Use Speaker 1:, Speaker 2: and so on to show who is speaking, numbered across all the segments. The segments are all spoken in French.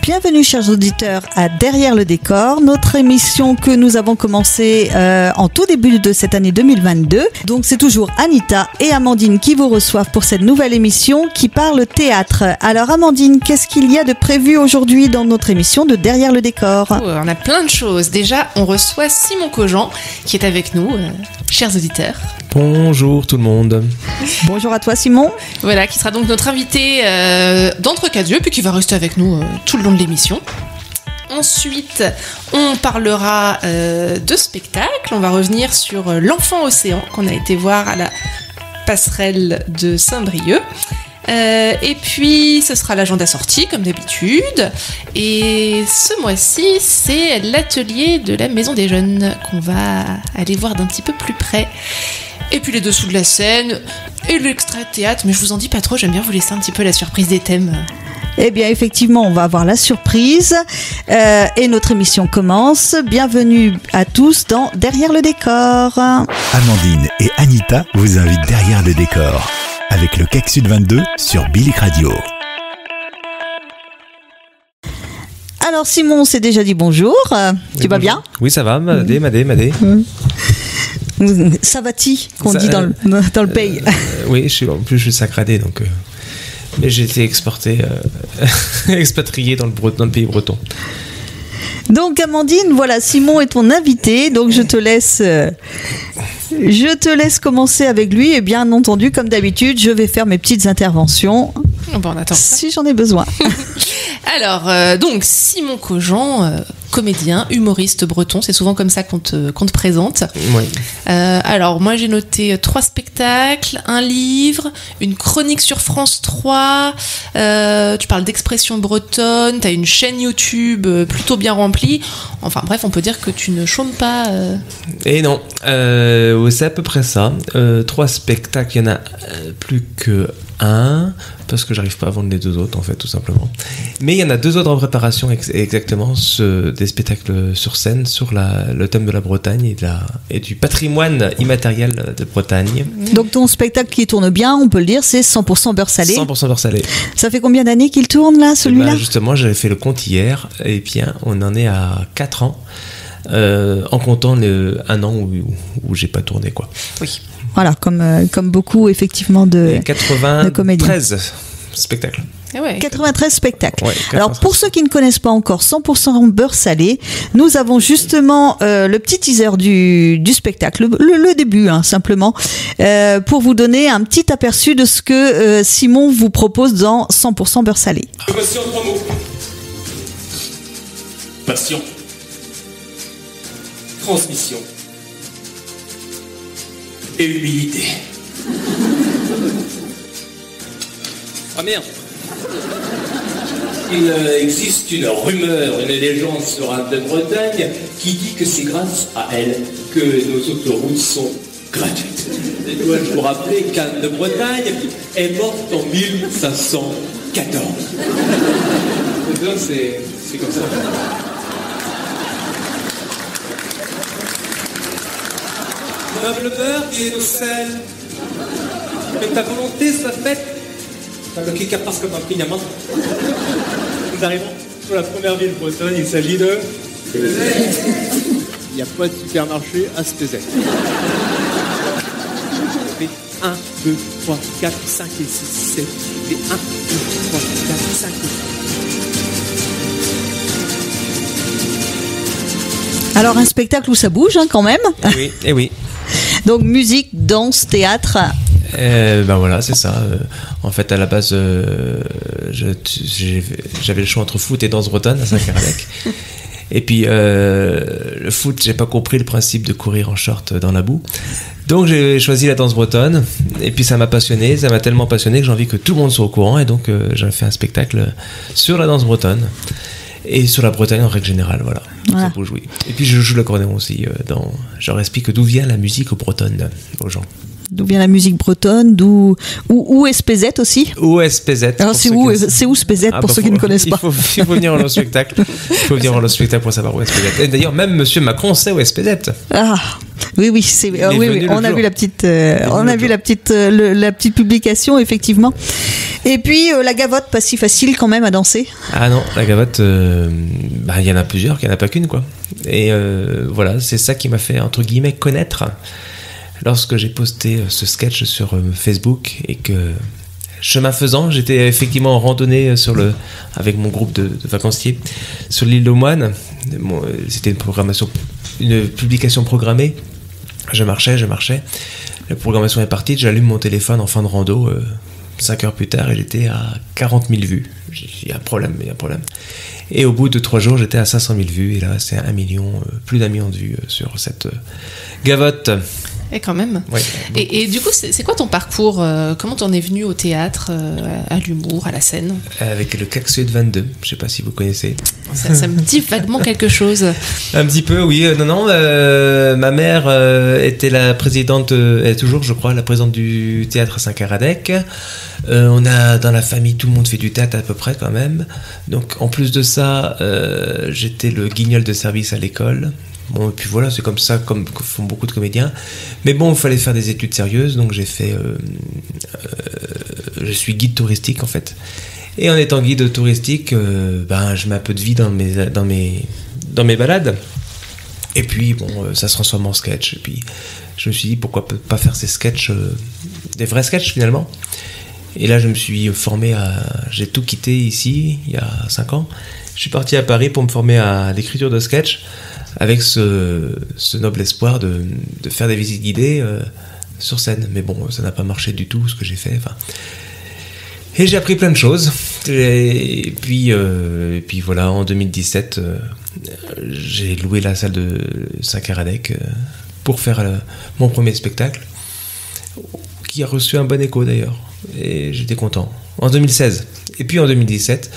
Speaker 1: Bienvenue chers auditeurs à Derrière le décor, notre émission que nous avons commencée en tout début de cette année 2022. Donc c'est toujours Anita et Amandine qui vous reçoivent pour cette nouvelle émission qui parle théâtre. Alors Amandine, qu'est-ce qu'il y a de prévu aujourd'hui dans notre émission de Derrière le décor ?
Speaker 2: On a plein de choses. Déjà, on reçoit Simon Cogent qui est avec nous, chers auditeurs.
Speaker 3: Bonjour tout le monde.
Speaker 1: Bonjour à toi Simon.
Speaker 2: Voilà, qui sera donc notre invité d'entre quatre yeux, puis qui va rester avec nous tout le long de l'émission. Ensuite, on parlera de spectacle. On va revenir sur l'Enfant Océan qu'on a été voir à la passerelle de Saint-Brieuc. Et puis, ce sera l'agenda sortie, comme d'habitude. Et ce mois-ci, c'est l'atelier de la Maison des Jeunes qu'on va aller voir d'un petit peu plus près. Et puis les dessous de la scène et l'extrait de théâtre. Mais je vous en dis pas trop, j'aime bien vous laisser un petit peu la surprise des thèmes.
Speaker 1: Eh bien, effectivement, on va avoir la surprise et notre émission commence. Bienvenue à tous dans Derrière le décor.
Speaker 4: Amandine et Anita vous invitent Derrière le décor avec le CAC Sud 22 sur Bilic Radio.
Speaker 1: Alors Simon, on s'est déjà dit bonjour. Tu vas bien ?
Speaker 3: Oui, ça va, Madé.
Speaker 1: Savati, qu'on dit dans le pays.
Speaker 3: Oui, je suis sacradé, donc... mais j'ai été expatrié dans le pays breton.
Speaker 1: Donc Amandine, voilà, Simon est ton invité, donc je te laisse commencer avec lui et bien entendu, comme d'habitude, je vais faire mes petites interventions
Speaker 2: Bon, on attend
Speaker 1: si j'en ai besoin.
Speaker 2: Alors, donc Simon Cogent, comédien, humoriste breton, c'est souvent comme ça qu'on te présente.
Speaker 3: Oui.
Speaker 2: Alors, moi j'ai noté 3 spectacles, un livre, une chronique sur France 3, tu parles d'expression bretonne, t'as une chaîne YouTube plutôt bien remplie. Enfin bref, on peut dire que tu ne chômes pas.
Speaker 3: Et non, c'est à peu près ça. 3 spectacles, il y en a plus que un, parce que j'arrive pas à vendre les 2 autres en fait, tout simplement. Mais il y en a 2 autres en préparation, exactement, des spectacles sur scène sur le thème de la Bretagne et du patrimoine immatériel de Bretagne.
Speaker 1: Donc ton spectacle qui tourne bien, on peut le dire, c'est 100% beurre salé.
Speaker 3: 100% beurre salé.
Speaker 1: Ça fait combien d'années qu'il tourne là, celui-là ?
Speaker 3: Justement, j'avais fait le compte hier, et bien on en est à 4 ans. En comptant un an où j'ai pas tourné, quoi.
Speaker 2: Oui.
Speaker 1: Voilà, comme beaucoup effectivement de
Speaker 3: 93 spectacles.
Speaker 2: Eh ouais.
Speaker 1: 93 spectacles.
Speaker 3: Ouais, 93.
Speaker 1: Alors pour ceux qui ne connaissent pas encore 100% beurre salé, nous avons justement le petit teaser du spectacle, le début simplement, pour vous donner un petit aperçu de ce que Simon vous propose dans 100% beurre salé.
Speaker 5: Passion, 3 mots. Passion. Transmission. Et humilité. Ah merde. Il existe une rumeur, une légende sur Anne de Bretagne qui dit que c'est grâce à elle que nos autoroutes sont gratuites. Et dois-je vous rappeler qu'Anne de Bretagne est morte en 1514. C'est comme ça. Noble beurre et nos sel. Que ta volonté soit faite. Le qui capace comme un pignamant. Nous arrivons sur la première ville bretonne, il s'agit de...
Speaker 6: Il n'y a pas de supermarché à Spézet.
Speaker 5: 1, 2, 3, 4, 5 et 6, 7. Et 1, 2, 3, 4, 5 et 6.
Speaker 1: Alors un spectacle où ça bouge quand même.
Speaker 3: Oui, et oui.
Speaker 1: Donc musique, danse, théâtre.
Speaker 3: Ben voilà, c'est ça. En fait, à la base, j'avais le choix entre foot et danse bretonne à Saint-Cardec. Et puis, le foot, j'ai pas compris le principe de courir en short dans la boue. Donc, j'ai choisi la danse bretonne. Et puis, ça m'a passionné. Ça m'a tellement passionné que j'ai envie que tout le monde soit au courant. Et donc, j'ai fait un spectacle sur la danse bretonne. Et sur la Bretagne en règle générale, voilà. Ça bouge, oui. Et puis je joue l'accordéon aussi. Je leur explique d'où vient la musique bretonne aux gens.
Speaker 1: D'où vient la musique bretonne, où est Spézet aussi.
Speaker 3: Où est Spézet.
Speaker 1: Alors c'est où Spézet pour ceux qui ne connaissent pas.
Speaker 3: Il faut venir au spectacle. Il faut venir au spectacle pour savoir où est Spézet. Et d'ailleurs, même Monsieur Macron sait où est Spézet.
Speaker 1: Ah oui, on a vu la petite publication effectivement. Et puis la gavotte, pas si facile quand même à danser.
Speaker 3: Ah non, la gavotte, il y en a plusieurs, il n'y en a pas qu'une, quoi. Et voilà, c'est ça qui m'a fait, entre guillemets, connaître lorsque j'ai posté ce sketch sur Facebook et que, chemin faisant, j'étais effectivement en randonnée avec mon groupe de vacanciers sur l'île de Moine. Bon, c'était une publication programmée. Je marchais. La programmation est partie, j'allume mon téléphone en fin de rando, 5 heures plus tard, et j'étais à 40 000 vues. Il y a un problème. Et au bout de 3 jours, j'étais à 500 000 vues, et là, c'est plus d'1 million de vues sur cette gavotte.
Speaker 2: Et quand même.
Speaker 3: Ouais.
Speaker 2: Et du coup, c'est quoi ton parcours? Comment t'en es venu au théâtre, à l'humour, à la scène?
Speaker 3: Avec le CAC Sud 22, je sais pas si vous connaissez.
Speaker 2: Ça me dit vaguement quelque chose.
Speaker 3: Un petit peu, oui. Ma mère était la présidente, elle est toujours, je crois, la présidente du théâtre à Saint-Caradec. On a dans la famille, tout le monde fait du théâtre à peu près quand même. Donc en plus de ça, j'étais le guignol de service à l'école. Bon, et puis voilà, c'est comme ça, comme font beaucoup de comédiens. Mais bon, il fallait faire des études sérieuses, donc j'ai fait. Je suis guide touristique en fait. Et en étant guide touristique, je mets un peu de vie dans mes balades. Et puis bon, ça se transforme en sketch. Et puis je me suis dit pourquoi pas faire ces sketchs, des vrais sketchs finalement. Et là, je me suis formé j'ai tout quitté ici il y a 5 ans. Je suis parti à Paris pour me former à l'écriture de sketch, avec ce noble espoir de faire des visites guidées sur scène. Mais bon, ça n'a pas marché du tout, ce que j'ai fait. Et j'ai appris plein de choses. Et puis voilà, en 2017, j'ai loué la salle de Saint-Caradec pour faire mon premier spectacle, qui a reçu un bon écho d'ailleurs. Et j'étais content. En 2016. Et puis en 2017,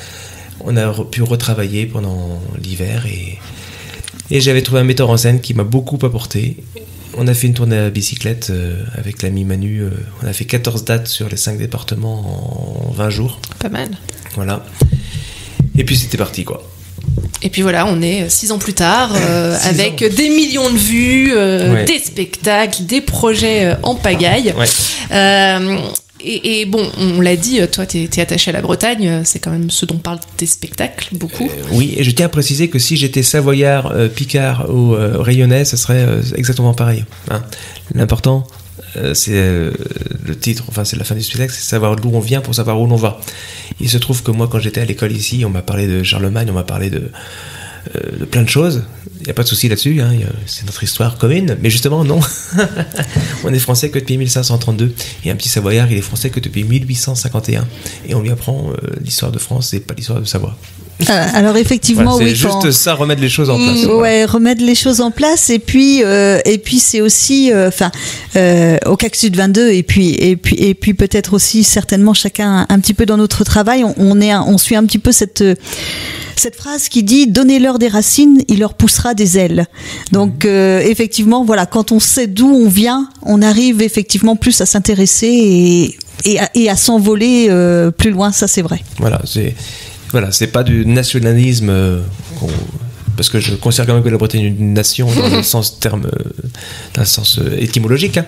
Speaker 3: on a pu retravailler pendant l'hiver et j'avais trouvé un metteur en scène qui m'a beaucoup apporté. On a fait une tournée à bicyclette avec l'ami Manu. On a fait 14 dates sur les 5 départements en 20 jours.
Speaker 2: Pas mal.
Speaker 3: Voilà. Et puis c'était parti, quoi.
Speaker 2: Et puis voilà, on est 6 ans plus tard, avec des millions de vues, des spectacles, des projets en pagaille. Ouais. Et bon, on l'a dit, toi, t'es attaché à la Bretagne, c'est quand même ce dont parlent tes spectacles, beaucoup.
Speaker 3: Oui, et je tiens à préciser que si j'étais savoyard, picard ou rayonnais, ce serait exactement pareil. Hein. L'important, c'est le titre, enfin c'est la fin du spectacle, c'est savoir d'où on vient pour savoir où l'on va. Il se trouve que moi, quand j'étais à l'école ici, on m'a parlé de Charlemagne, on m'a parlé de plein de choses. Il n'y a pas de souci là-dessus, hein. C'est notre histoire commune, mais justement non. On est français que depuis 1532 et un petit savoyard il est français que depuis 1851 et on lui apprend l'histoire de France et pas l'histoire de Savoie.
Speaker 1: Alors effectivement,
Speaker 3: voilà, c'est juste ça, remettre les choses en place.
Speaker 1: Ouais, remettre les choses en place et puis c'est aussi au CAC Sud 22 et puis peut-être aussi certainement chacun un petit peu dans notre travail, on suit un petit peu cette phrase qui dit « Donnez-leur des racines, il leur poussera des ailes ». Donc effectivement, voilà, quand on sait d'où on vient, on arrive effectivement plus à s'intéresser et à s'envoler plus loin, ça c'est vrai.
Speaker 3: Voilà, c'est pas du nationalisme parce que je considère quand même que la Bretagne est une nation dans le sens étymologique, hein.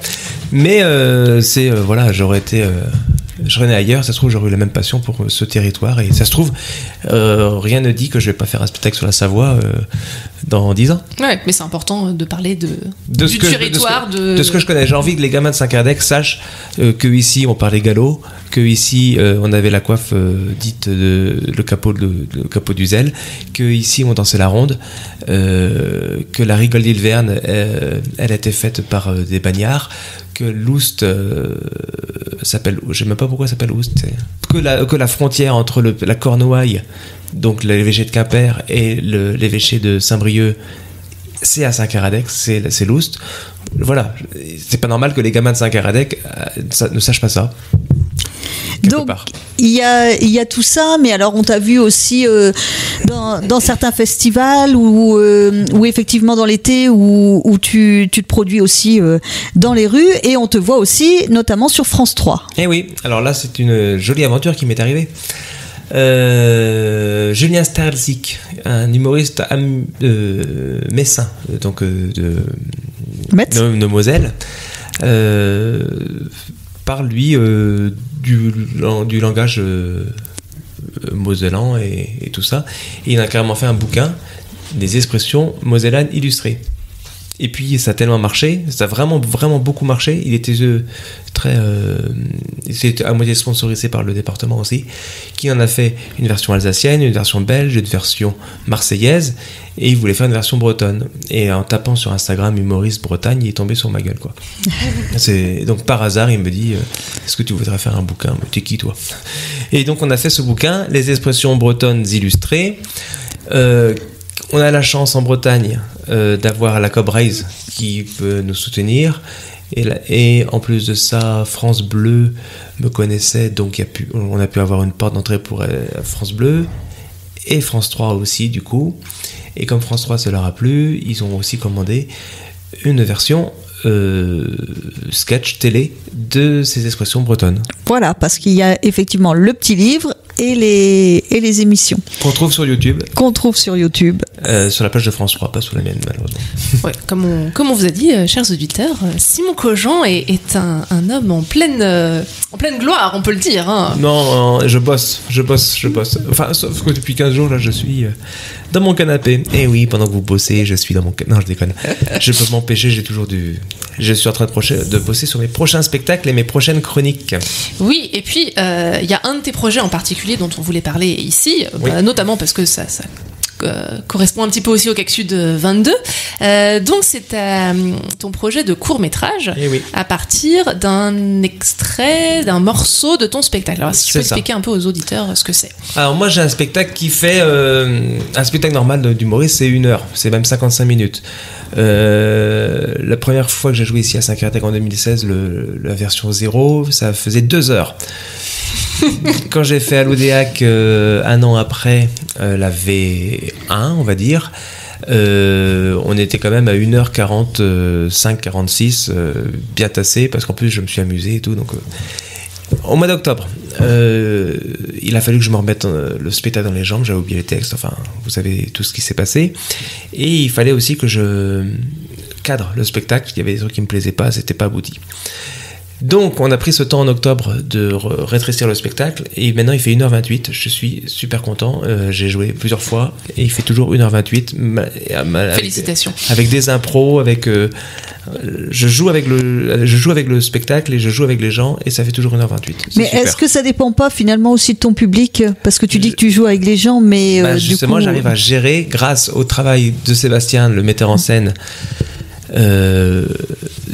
Speaker 3: Mais je serais né ailleurs, ça se trouve j'aurais eu la même passion pour ce territoire et ça se trouve rien ne dit que je vais pas faire un spectacle sur la Savoie dans 10 ans.
Speaker 2: Ouais, mais c'est important de parler du territoire,
Speaker 3: de ce que je connais. J'ai envie que les gamins de Saint-Caradec sachent que ici on parlait gallo, que ici on avait la coiffe dite le capot du zèle, que ici on dansait la ronde, que la rigole d'Ilverne elle était faite par des bagnards, que l'Oust s'appelle, je sais même pas pourquoi ça s'appelle Oust, que la frontière entre la Cornouaille, donc l'évêché de Quimper, et l'évêché de Saint-Brieuc, c'est à Saint-Caradec, c'est l'Oust. Voilà, c'est pas normal que les gamins de Saint-Caradec ne sachent pas ça.
Speaker 1: Donc il y a tout ça, mais alors on t'a vu aussi dans certains festivals ou effectivement dans l'été où tu te produis aussi dans les rues et on te voit aussi notamment sur France 3.
Speaker 3: Eh oui, alors là c'est une jolie aventure qui m'est arrivée. Julien Starzik, un humoriste messin, donc de Moselle, parle lui du langage mosellan et tout ça. Et il a carrément fait un bouquin des expressions mosellanes illustrées. Et puis ça a tellement marché, ça a vraiment beaucoup marché. Il était c'était à moitié sponsorisé par le département aussi, qui en a fait une version alsacienne, une version belge, une version marseillaise, et il voulait faire une version bretonne. Et en tapant sur Instagram humoriste Bretagne, il est tombé sur ma gueule, quoi. Donc par hasard, il me dit est-ce que tu voudrais faire un bouquin? T'es qui, toi? Et donc on a fait ce bouquin, les expressions bretonnes illustrées. On a la chance en Bretagne d'avoir la Cobraise qui peut nous soutenir. Et en plus de ça, France Bleu me connaissait, donc on a pu avoir une porte d'entrée pour France Bleu. Et France 3 aussi, du coup. Et comme France 3, ça leur a plu, ils ont aussi commandé une version sketch télé de ces expressions bretonnes.
Speaker 1: Voilà, parce qu'il y a effectivement le petit livre et les émissions.
Speaker 3: Qu'on trouve sur YouTube. Sur la page de France 3, pas sur la mienne, malheureusement.
Speaker 2: Ouais, comme on vous a dit, chers auditeurs, Simon Cogent est un homme en pleine gloire, on peut le dire. Hein.
Speaker 3: Non, je bosse. Enfin, sauf que depuis 15 jours, là, je suis dans mon canapé. Et oui, pendant que vous bossez, je suis dans mon canapé. Non, je déconne. Je peux m'empêcher, je suis en train de bosser sur mes prochains spectacles et mes prochaines chroniques.
Speaker 2: Oui, et puis, il y a un de tes projets en particulier dont on voulait parler ici, oui. Notamment parce que ça correspond un petit peu aussi au CAC Sud 22. Donc c'est ton projet de court-métrage à partir d'un extrait, d'un morceau de ton spectacle. Alors si tu peux expliquer un peu aux auditeurs ce que c'est.
Speaker 3: Alors moi j'ai un spectacle qui fait un spectacle normal d'humoriste, c'est 1 heure, c'est même 55 minutes. La première fois que j'ai joué ici à Saint-Cartec en 2016, la version 0, ça faisait 2 heures. Quand j'ai fait à l'Odéac 1 an après la V1, on va dire, on était quand même à 1h45-46, bien tassé, parce qu'en plus je me suis amusé et tout. Donc, au mois d'octobre, il a fallu que je me remette le spectacle dans les jambes, j'avais oublié les textes, enfin, vous savez tout ce qui s'est passé. Et il fallait aussi que je cadre le spectacle, il y avait des trucs qui me plaisaient pas, c'était pas abouti. Donc, on a pris ce temps en octobre de rétrécir le spectacle et maintenant il fait 1h28. Je suis super content. J'ai joué plusieurs fois et il fait toujours 1h28.
Speaker 2: Félicitations.
Speaker 3: Avec des impros, je joue avec le spectacle et je joue avec les gens et ça fait toujours 1h28.
Speaker 1: Mais super. Est-ce que ça dépend pas finalement aussi de ton public? Parce que tu dis que tu joues avec les gens, mais
Speaker 3: justement, du coup, j'arrive à gérer grâce au travail de Sébastien, le metteur en scène.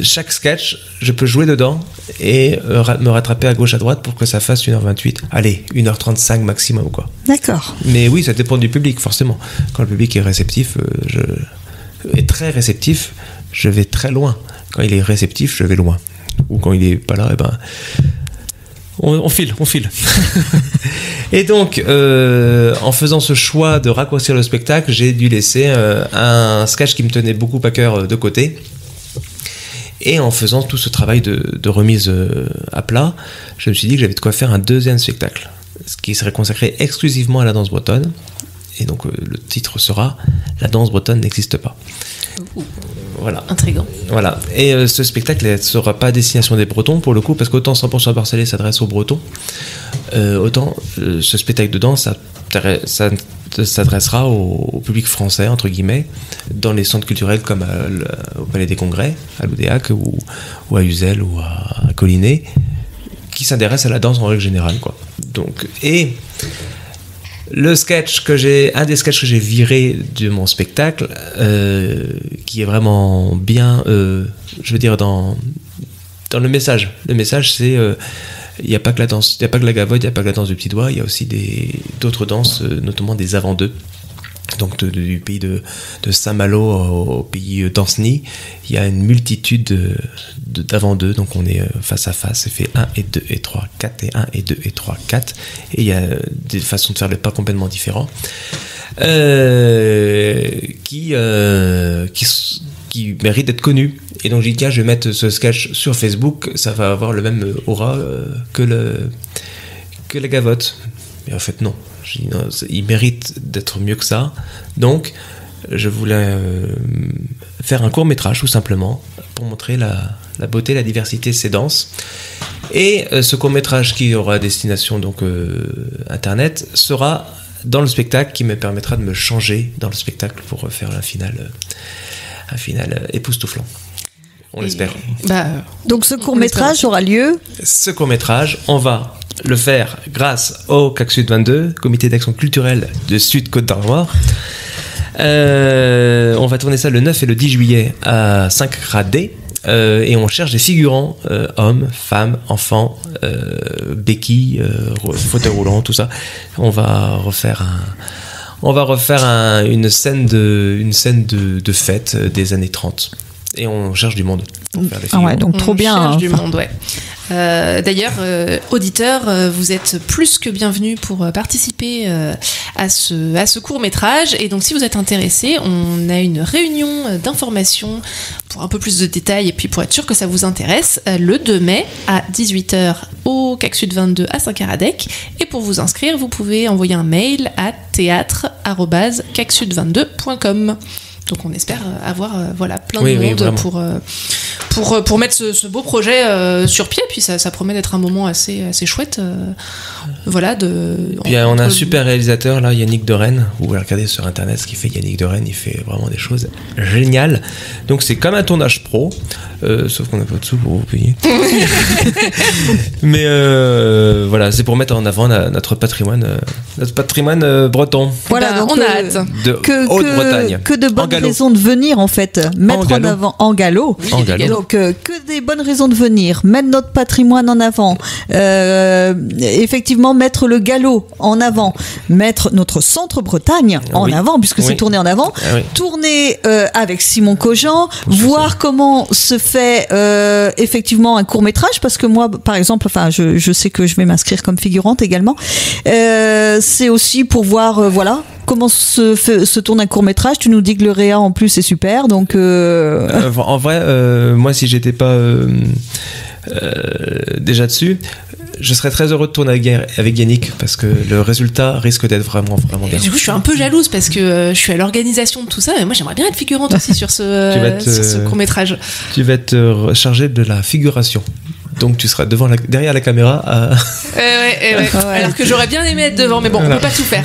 Speaker 3: Chaque sketch, je peux jouer dedans et me rattraper à gauche à droite pour que ça fasse 1h28. Allez, 1h35 maximum, quoi.
Speaker 1: D'accord.
Speaker 3: Mais oui, ça dépend du public, forcément. Quand le public est réceptif, est très réceptif, je vais très loin. Quand il est réceptif, je vais loin. Ou quand il est pas là, on file. Et donc, en faisant ce choix de raccourcir le spectacle, j'ai dû laisser un sketch qui me tenait beaucoup à cœur de côté. Et en faisant tout ce travail de remise à plat, je me suis dit que j'avais de quoi faire un deuxième spectacle, ce qui serait consacré exclusivement à la danse bretonne. Et donc, le titre sera « La danse bretonne n'existe pas ». Voilà.
Speaker 2: Intriguant.
Speaker 3: Voilà. Et ce spectacle ne sera pas à destination des Bretons pour le coup, parce qu'autant 100% Barcelé s'adresse aux Bretons, autant ce spectacle de danse s'adressera au public français, entre guillemets, dans les centres culturels comme au Palais des Congrès, à l'Odéac ou à Uzel ou à Collinet, qui s'intéressent à la danse en règle générale, quoi. Donc, et un des sketchs que j'ai viré de mon spectacle, qui est vraiment bien, je veux dire, dans le message. Le message, c'est il n'y a pas que la danse, il n'y a pas que la gavotte, il n'y a pas que la danse du petit doigt, il y a aussi d'autres danses, notamment des avant-deux. Donc du pays de Saint-Malo au pays d'Anceny, il y a une multitude d'avant-deux, donc on est face à face, c'est fait 1 et 2 et 3, 4 et 1 et 2 et 3, 4, et il y a des façons de faire le pas complètement différents, qui méritent d'être connus. Et donc j'ai dit, tiens, je vais mettre ce sketch sur Facebook, ça va avoir le même aura que la gavotte. Mais en fait non. Non, il mérite d'être mieux que ça. Donc, je voulais faire un court-métrage, tout simplement, pour montrer la beauté, la diversité de ces danses. Et ce court-métrage qui aura destination donc internet sera dans le spectacle, qui me permettra de me changer dans le spectacle pour faire un final époustouflant. On l'espère.
Speaker 1: Donc ce court-métrage aura lieu.
Speaker 3: Ce court-métrage, on va le faire grâce au CAC Sud 22, Comité d'action culturelle de Sud Côte d'Armor. On va tourner ça le 9 et le 10 juillet à 5 Radé. Et on cherche des figurants, hommes, femmes, enfants, béquilles, fauteuil roulant, tout ça. On va refaire une scène de fête des années 30. Et on cherche du monde pour faire des figurants.
Speaker 1: Donc trop bien.
Speaker 2: On cherche du monde, ouais. D'ailleurs, auditeurs, vous êtes plus que bienvenus pour participer à ce court-métrage. Et donc, si vous êtes intéressés, on a une réunion d'information pour un peu plus de détails et puis pour être sûr que ça vous intéresse, le 2 mai à 18h au CAC Sud 22 à Saint-Caradec. Et pour vous inscrire, vous pouvez envoyer un mail à théâtre@cacsud22.com. Donc on espère avoir plein de monde pour mettre ce beau projet sur pied. Puis ça promet d'être un moment assez chouette.
Speaker 3: Puis on a un super réalisateur là, Yannick de Rennes. Vous pouvez regarder sur internet ce qu'il fait. Yannick de Rennes, il fait vraiment des choses géniales. Donc c'est comme un tournage pro, sauf qu'on n'a pas de sous pour vous payer. Mais c'est pour mettre en avant notre patrimoine breton.
Speaker 1: Voilà, donc
Speaker 2: on a hâte.
Speaker 3: De Haute-Bretagne.
Speaker 1: Que de bonnes raisons de venir en fait, mettre en avant en galop.
Speaker 3: En galop.
Speaker 1: Donc que des bonnes raisons de venir, mettre notre patrimoine en avant, effectivement mettre le galop en avant, mettre notre centre Bretagne en avant puisque c'est tourné en avant, tourner avec Simon Cogent, voir comment se fait effectivement un court-métrage, parce que moi par exemple, je sais que je vais m'inscrire comme figurante également, c'est aussi pour voir comment se tourne un court-métrage. Tu nous dis que le réa en plus est super, donc
Speaker 3: en vrai, moi si j'étais pas déjà dessus, je serais très heureux de tourner avec Yannick, parce que le résultat risque d'être vraiment bien.
Speaker 2: Du coup, je suis un peu jalouse parce que je suis à l'organisation de tout ça, mais moi j'aimerais bien être figurante aussi sur ce court-métrage.
Speaker 3: Tu vas être chargé de la figuration. Donc tu seras derrière la caméra.
Speaker 2: Alors que j'aurais bien aimé être devant, mais bon, on peut pas tout faire.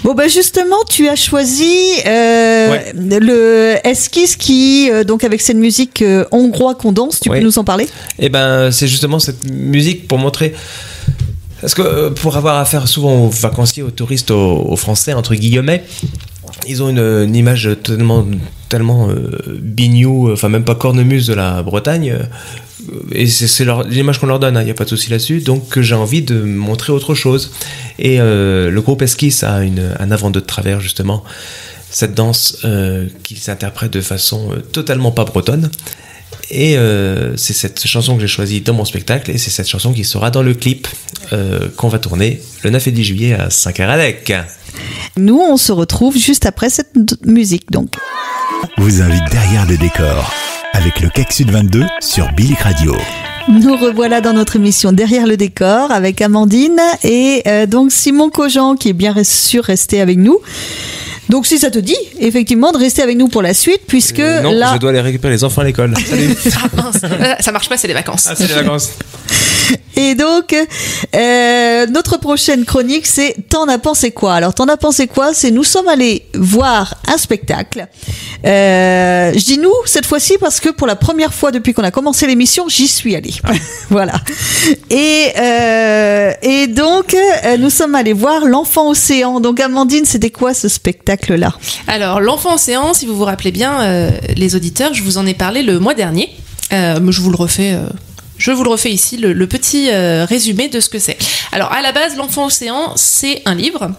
Speaker 1: Bon justement, tu as choisi le Esquisse qui donc avec cette musique hongrois qu'on danse. Tu peux nous en parler ?
Speaker 3: Eh ben, c'est justement cette musique pour montrer. Parce que pour avoir affaire souvent aux vacanciers, aux touristes, aux Français entre guillemets, ils ont une image tellement bignou, enfin même pas cornemuse de la Bretagne. Et c'est l'image qu'on leur donne, il n'y a pas de souci là-dessus. Donc j'ai envie de montrer autre chose. Et le groupe Esquisse a un avant de travers justement cette danse qui s'interprète de façon totalement pas bretonne. Et c'est cette chanson que j'ai choisie dans mon spectacle, et c'est cette chanson qui sera dans le clip qu'on va tourner le 9 et 10 juillet à Saint-Caradec.
Speaker 1: Nous, on se retrouve juste après cette musique donc.
Speaker 4: Vous invite derrière le décor avec le CAC Sud 22 sur Bilic Radio.
Speaker 1: Nous revoilà dans notre émission Derrière le décor avec Amandine et donc Simon Cogent qui est bien sûr resté avec nous. Donc si ça te dit, effectivement, de rester avec nous pour la suite, puisque
Speaker 3: non, je dois aller récupérer les enfants à l'école. Salut.
Speaker 2: Ça marche pas, c'est les vacances.
Speaker 3: C'est les vacances.
Speaker 1: Et donc, notre prochaine chronique, c'est T'en as pensé quoi ? Alors, T'en as pensé quoi ? C'est nous sommes allés voir un spectacle. Je dis nous, cette fois-ci, parce que pour la première fois depuis qu'on a commencé l'émission, j'y suis allée. Voilà. Et donc, nous sommes allés voir L'Enfant Océan. Donc, Amandine, c'était quoi ce spectacle-là ?
Speaker 2: Alors, L'Enfant Océan, si vous vous rappelez bien, les auditeurs, je vous en ai parlé le mois dernier. Mais je vous le refais ici, le petit résumé de ce que c'est. Alors, à la base, L'Enfant Océan, c'est un livre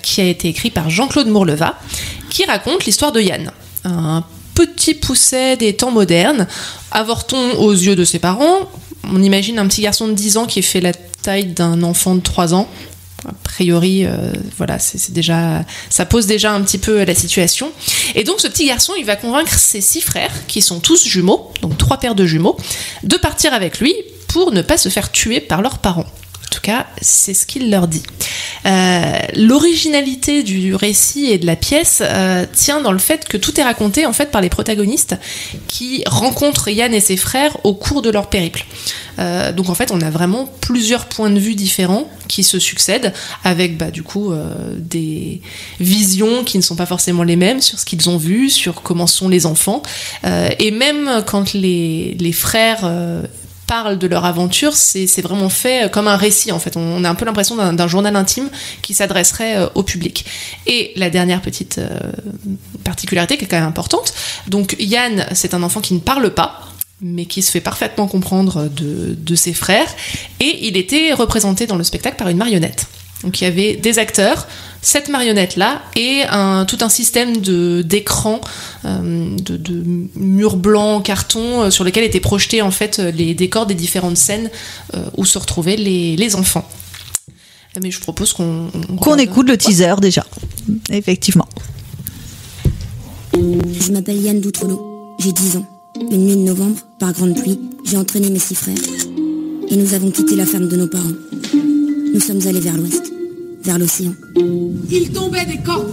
Speaker 2: qui a été écrit par Jean-Claude Mourleva, qui raconte l'histoire de Yann, un petit pousset des temps modernes, avorton aux yeux de ses parents. On imagine un petit garçon de 10 ans qui fait la taille d'un enfant de 3 ans. A priori, voilà, c'est déjà, ça pose déjà un petit peu la situation. Et donc, ce petit garçon, il va convaincre ses 6 frères, qui sont tous jumeaux, donc 3 paires de jumeaux, de partir avec lui pour ne pas se faire tuer par leurs parents. En tout cas, c'est ce qu'il leur dit. L'originalité du récit et de la pièce tient dans le fait que tout est raconté en fait par les protagonistes qui rencontrent Yann et ses frères au cours de leur périple. Donc en fait, on a vraiment plusieurs points de vue différents qui se succèdent avec des visions qui ne sont pas forcément les mêmes sur ce qu'ils ont vu, sur comment sont les enfants. Et même quand les frères parlent de leur aventure, c'est vraiment fait comme un récit en fait. On a un peu l'impression d'un journal intime qui s'adresserait au public. Et la dernière petite particularité qui est quand même importante, donc Yann, c'est un enfant qui ne parle pas, mais qui se fait parfaitement comprendre de ses frères, et il était représenté dans le spectacle par une marionnette. Donc il y avait des acteurs, cette marionnette-là, et tout un système d'écran, de murs blancs, carton, sur lesquels étaient projetés en fait les décors des différentes scènes où se retrouvaient les enfants. Mais je propose qu'on
Speaker 1: écoute le teaser déjà, effectivement.
Speaker 7: Je m'appelle Yann Doutrelot, j'ai 10 ans. Une nuit de novembre, par grande pluie, j'ai entraîné mes 6 frères. Et nous avons quitté la ferme de nos parents. Nous sommes allés vers l'ouest, vers l'océan.
Speaker 8: Il tombait des cordes.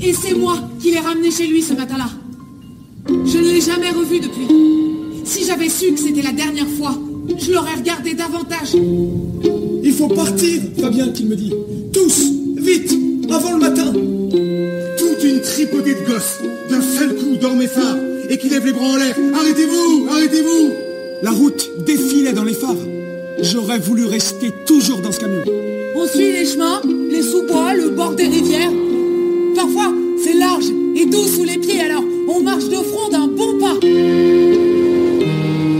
Speaker 8: Et c'est moi qui l'ai ramené chez lui ce matin-là. Je ne l'ai jamais revu depuis. Si j'avais su que c'était la dernière fois, je l'aurais regardé davantage.
Speaker 9: Il faut partir, Fabien qui me dit. Tous, vite, avant le matin.
Speaker 10: Toute une tripotée de gosses, d'un seul coup dans mes phares, et qui lèvent les bras en l'air. Arrêtez-vous, arrêtez-vous.
Speaker 9: La route défilait dans les phares. J'aurais voulu rester toujours dans ce camion.
Speaker 8: On suit les chemins, les sous-bois, le bord des rivières. Parfois, c'est large et doux sous les pieds, alors on marche de front d'un bon pas.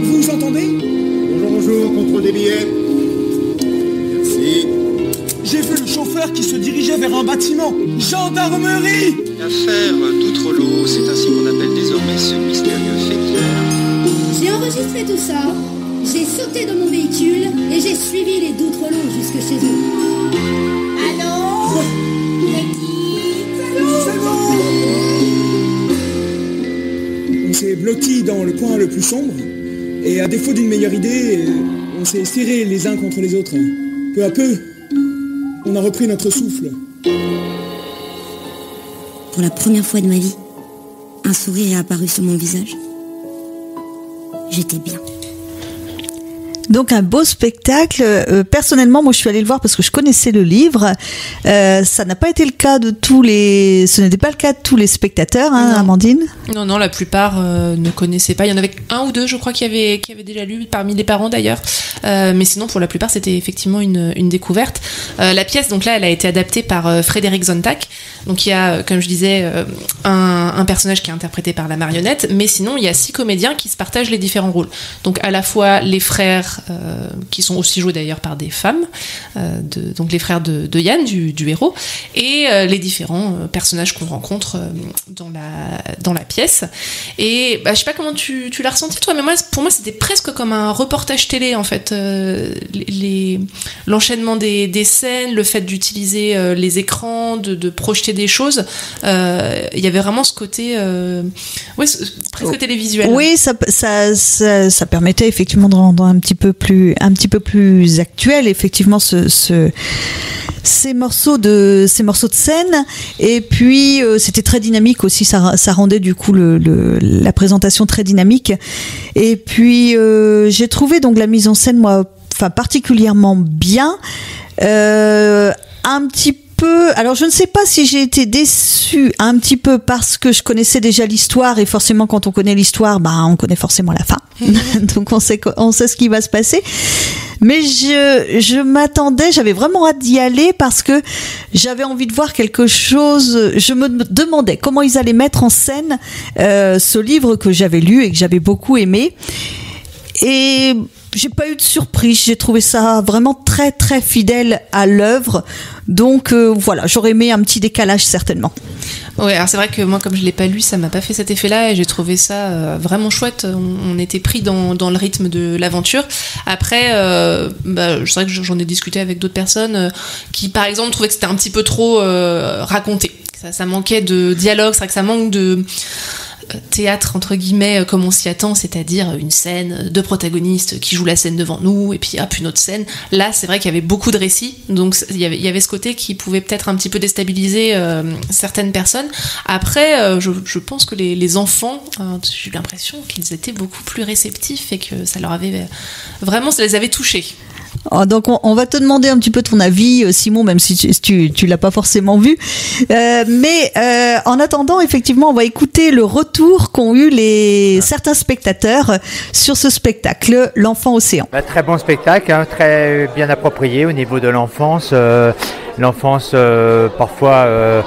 Speaker 9: Vous entendez ?
Speaker 10: Bonjour, bonjour, contre des billets. Merci.
Speaker 9: J'ai vu le chauffeur qui se dirigeait vers un bâtiment. Gendarmerie !
Speaker 11: L'affaire Doutrelot, c'est ainsi qu'on appelle désormais ce mystérieux fait divers.
Speaker 12: J'ai enregistré tout ça. J'ai sauté de mon véhicule et j'ai suivi les Doutrelot jusque chez eux. Allô ?
Speaker 9: C'est bon ! On s'est blotti dans le coin le plus sombre et à défaut d'une meilleure idée, on s'est serrés les uns contre les autres. Peu à peu, on a repris notre souffle.
Speaker 7: Pour la première fois de ma vie, un sourire est apparu sur mon visage. J'étais bien.
Speaker 1: Donc un beau spectacle. Personnellement, moi je suis allée le voir parce que je connaissais le livre. Ça n'a pas été le cas de ce n'était pas le cas de tous les spectateurs, hein, Amandine.
Speaker 2: Non, la plupart ne connaissaient pas. Il y en avait un ou deux, je crois, qui avaient déjà lu, parmi les parents d'ailleurs. Mais sinon, pour la plupart, c'était effectivement une découverte. La pièce, donc là, elle a été adaptée par Frédéric Sontag. Donc il y a, comme je disais, un personnage qui est interprété par la marionnette, mais sinon il y a 6 comédiens qui se partagent les différents rôles. Donc à la fois les frères, qui sont aussi joués d'ailleurs par des femmes, donc les frères de Yann, du héros, et les différents personnages qu'on rencontre dans la pièce. Et je sais pas comment tu l'as ressenti toi, mais pour moi c'était presque comme un reportage télé en fait. L'enchaînement des scènes, le fait d'utiliser les écrans, de projeter des choses, il y avait vraiment ce côté presque télévisuel.
Speaker 1: Oui, ça permettait effectivement de rendre un petit peu plus actuel effectivement ces morceaux de scène, et puis c'était très dynamique aussi, ça rendait du coup la présentation très dynamique, et puis j'ai trouvé donc la mise en scène particulièrement bien, un petit peu. Alors je ne sais pas si j'ai été déçue un petit peu parce que je connaissais déjà l'histoire, et forcément quand on connaît l'histoire, on connaît forcément la fin. Donc on sait ce qui va se passer. Mais je m'attendais, j'avais vraiment hâte d'y aller parce que j'avais envie de voir quelque chose. Je me demandais comment ils allaient mettre en scène ce livre que j'avais lu et que j'avais beaucoup aimé. Et j'ai pas eu de surprise, j'ai trouvé ça vraiment très très fidèle à l'œuvre. Donc voilà, j'aurais aimé un petit décalage certainement.
Speaker 2: Ouais, alors c'est vrai que moi comme je l'ai pas lu, ça m'a pas fait cet effet-là, et j'ai trouvé ça vraiment chouette. On était pris dans le rythme de l'aventure. Après, c'est vrai que j'en ai discuté avec d'autres personnes qui par exemple trouvaient que c'était un petit peu trop raconté. Ça manquait de dialogue, c'est vrai que ça manque théâtre entre guillemets comme on s'y attend, c'est-à-dire une scène, deux protagonistes qui jouent la scène devant nous et puis une autre scène. Là, c'est vrai qu'il y avait beaucoup de récits, donc il y avait ce côté qui pouvait peut-être un petit peu déstabiliser certaines personnes. Après, je pense que les enfants, j'ai eu l'impression qu'ils étaient beaucoup plus réceptifs et que ça leur avait vraiment, ça les avait touchés.
Speaker 1: Donc on va te demander un petit peu ton avis, Simon, même si tu l'as pas forcément vu. Mais en attendant, effectivement, on va écouter le retour qu'ont eu certains spectateurs sur ce spectacle, L'Enfant Océan.
Speaker 13: Très bon spectacle, hein, très bien approprié au niveau de l'enfance. L'enfance parfois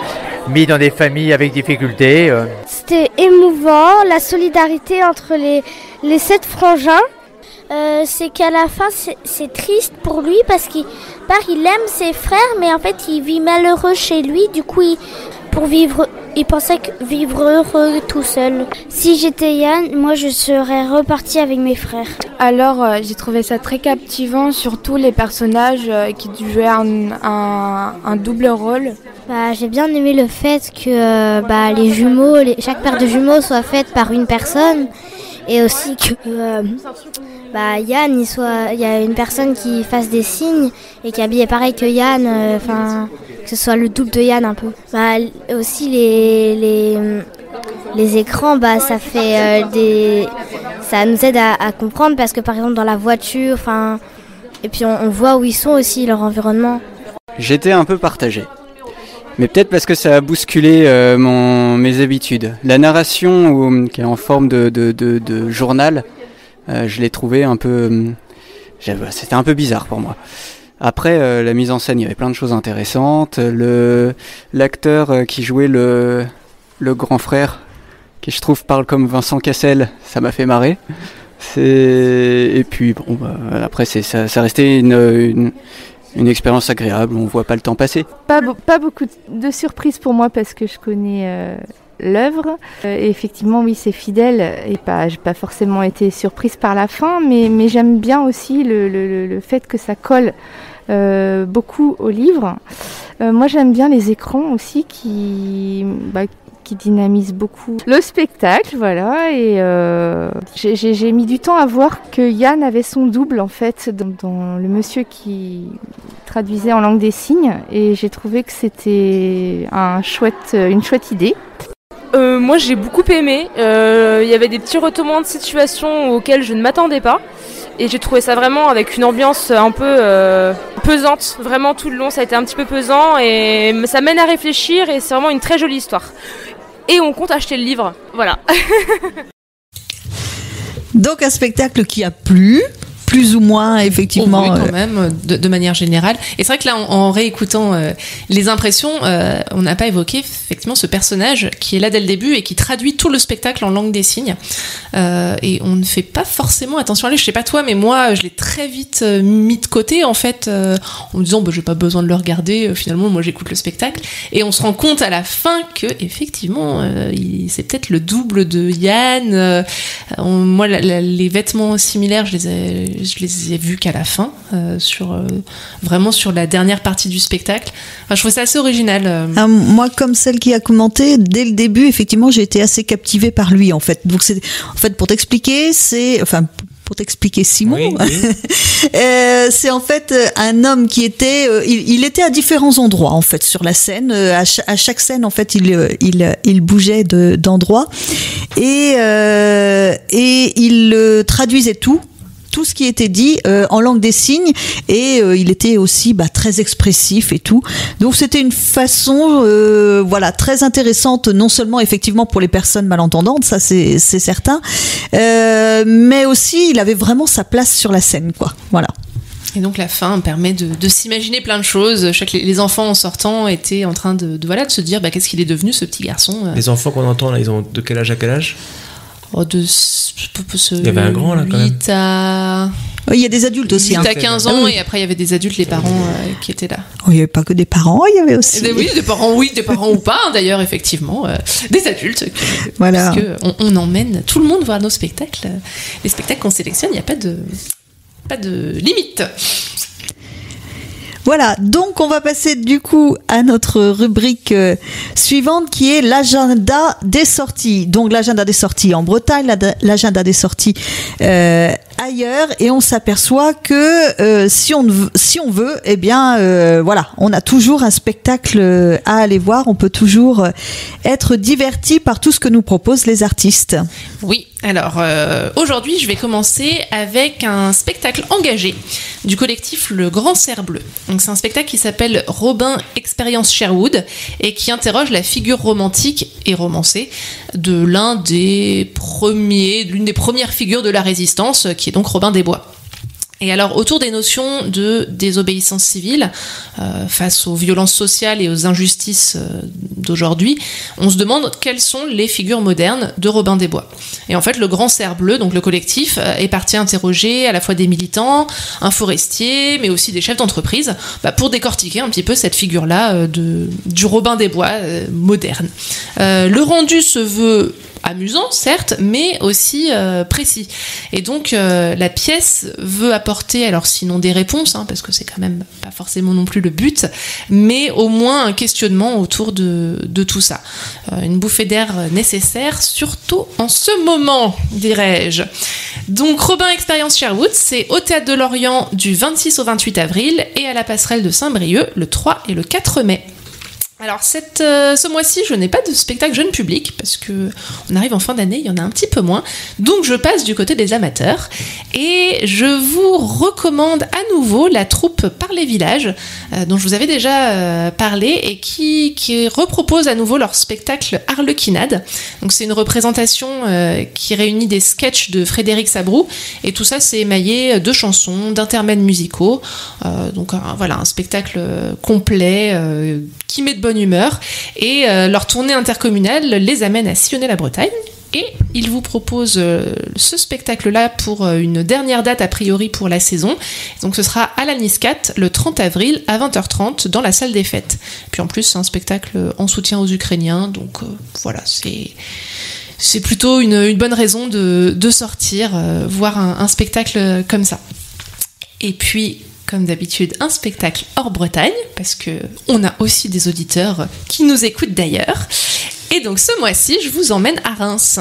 Speaker 13: mis dans des familles avec difficultés.
Speaker 14: C'était émouvant, la solidarité entre les 7 frangins. C'est qu'à la fin c'est triste pour lui parce qu'il aime ses frères, mais en fait il vit malheureux chez lui, du coup il pensait vivre heureux tout seul. Si j'étais Yann, moi je serais reparti avec mes frères.
Speaker 15: Alors j'ai trouvé ça très captivant, surtout les personnages qui jouaient un double rôle.
Speaker 14: J'ai bien aimé le fait que les jumeaux, chaque paire de jumeaux soit faite par une personne. Et aussi que Yann, il y a une personne qui fasse des signes et qui est habillée pareil que Yann, que ce soit le double de Yann un peu. Aussi les écrans, ça fait ça nous aide à comprendre parce que par exemple dans la voiture, et puis on voit où ils sont aussi, leur environnement.
Speaker 16: J'étais un peu partagé. Mais peut-être parce que ça a bousculé mes habitudes. La narration, qui est en forme de journal, je l'ai trouvé un peu... c'était un peu bizarre pour moi. Après, la mise en scène, il y avait plein de choses intéressantes. L'acteur qui jouait le grand frère, qui je trouve parle comme Vincent Cassel, ça m'a fait marrer. Et puis, après, ça restait une expérience agréable, on voit pas le temps passer.
Speaker 15: Pas beaucoup de surprises pour moi parce que je connais l'œuvre. Et effectivement, oui, c'est fidèle et j'ai pas forcément été surprise par la fin, mais j'aime bien aussi le fait que ça colle beaucoup au livre. Moi, j'aime bien les écrans aussi qui dynamise beaucoup le spectacle, voilà. Et j'ai mis du temps à voir que Yann avait son double en fait dans le monsieur qui traduisait en langue des signes, et j'ai trouvé que c'était une chouette idée.
Speaker 17: Moi j'ai beaucoup aimé, il y avait des petits retournements de situation auxquels je ne m'attendais pas, et j'ai trouvé ça vraiment avec une ambiance un peu pesante, vraiment tout le long ça a été un petit peu pesant, et ça mène à réfléchir, et c'est vraiment une très jolie histoire. Et on compte acheter le livre, voilà.
Speaker 1: Donc un spectacle qui a plu, plus ou moins effectivement.
Speaker 2: Oui, quand même, de manière générale. Et c'est vrai que là, en réécoutant les impressions, on n'a pas évoqué effectivement ce personnage qui est là dès le début et qui traduit tout le spectacle en langue des signes. Et on ne fait pas forcément attention à lui. Je sais pas toi, mais moi, je l'ai très vite mis de côté en fait, en me disant j'ai pas besoin de le regarder. Finalement, moi, j'écoute le spectacle. Et on se rend compte à la fin que effectivement, c'est peut-être le double de Yann. Moi, les vêtements similaires, je les ai vus qu'à la fin, vraiment sur la dernière partie du spectacle. Enfin, je trouve ça assez original.
Speaker 1: Moi, comme celle qui a commenté, dès le début, effectivement, j'ai été assez captivée par lui, en fait. Donc, pour t'expliquer, pour t'expliquer Simon, oui. C'est en fait un homme qui était, il était à différents endroits en fait sur la scène. À chaque scène en fait, il bougeait d'endroit et il traduisait tout ce qui était dit en langue des signes, et il était aussi très expressif et tout. Donc c'était une façon très intéressante, non seulement effectivement pour les personnes malentendantes, ça c'est certain, mais aussi il avait vraiment sa place sur la scène, quoi. Voilà.
Speaker 2: Et donc la fin permet de s'imaginer plein de choses. Les enfants en sortant étaient en train de se dire qu'est-ce qu'il est devenu ce petit garçon.
Speaker 3: Les enfants qu'on entend là, ils ont de quel âge à quel âge?
Speaker 2: Il
Speaker 3: y avait un grand là quand même.
Speaker 2: 8 à...
Speaker 1: Oui, il y a des adultes aussi.
Speaker 2: 8 à 15 ans, et après il y avait des adultes, les parents qui étaient là.
Speaker 1: Oh, il n'y avait pas que des parents, il y avait aussi...
Speaker 2: des parents ou pas, d'ailleurs, effectivement. Des adultes.
Speaker 1: Voilà.
Speaker 2: Parce qu'on emmène tout le monde voir nos spectacles. Les spectacles qu'on sélectionne, il n'y a pas de limite.
Speaker 1: Voilà, donc on va passer du coup à notre rubrique suivante qui est l'agenda des sorties. Donc l'agenda des sorties en Bretagne, l'agenda des sorties ailleurs, et on s'aperçoit que si on veut, eh bien voilà, on a toujours un spectacle à aller voir, on peut toujours être diverti par tout ce que nous proposent les artistes.
Speaker 2: Oui, alors aujourd'hui je vais commencer avec un spectacle engagé du collectif Le Grand Cerf Bleu. Donc c'est un spectacle qui s'appelle Robin Expérience Sherwood et qui interroge la figure romantique et romancée de l'une des premières figures de la résistance, qui est donc Robin des Bois. Et alors, autour des notions de désobéissance civile, face aux violences sociales et aux injustices d'aujourd'hui, on se demande quelles sont les figures modernes de Robin des Bois. Et en fait, le Grand Cerf Bleu, donc le collectif, est parti interroger à la fois des militants, un forestier, mais aussi des chefs d'entreprise, pour décortiquer un petit peu cette figure-là du Robin des Bois moderne. Le rendu se veut amusant, certes, mais aussi précis. Et donc, la pièce veut apporter, alors sinon des réponses, parce que c'est quand même pas forcément non plus le but, mais au moins un questionnement autour de tout ça. Une bouffée d'air nécessaire, surtout en ce moment, dirais-je. Donc, Robin Expérience Sherwood, c'est au Théâtre de Lorient du 26 au 28 avril et à la Passerelle de Saint-Brieuc le 3 et le 4 mai. Alors ce mois-ci, je n'ai pas de spectacle jeune public parce que on arrive en fin d'année, il y en a un petit peu moins. Donc je passe du côté des amateurs et je vous recommande à nouveau la troupe Par les Villages dont je vous avais déjà parlé et qui repropose à nouveau leur spectacle Harlequinade. Donc c'est une représentation qui réunit des sketchs de Frédéric Sabroux et tout ça c'est émaillé de chansons, d'intermèdes musicaux. Donc voilà, un spectacle complet qui met de bonne humeur et leur tournée intercommunale les amène à sillonner la Bretagne et ils vous proposent ce spectacle-là pour une dernière date a priori pour la saison. Donc ce sera à la Niscat le 30 avril à 20h30 dans la salle des fêtes. Puis en plus c'est un spectacle en soutien aux Ukrainiens, donc voilà, c'est plutôt une bonne raison de sortir voir un spectacle comme ça. Et puis comme d'habitude, un spectacle hors Bretagne, parce qu'on a aussi des auditeurs qui nous écoutent d'ailleurs. Et donc ce mois-ci, je vous emmène à Reims,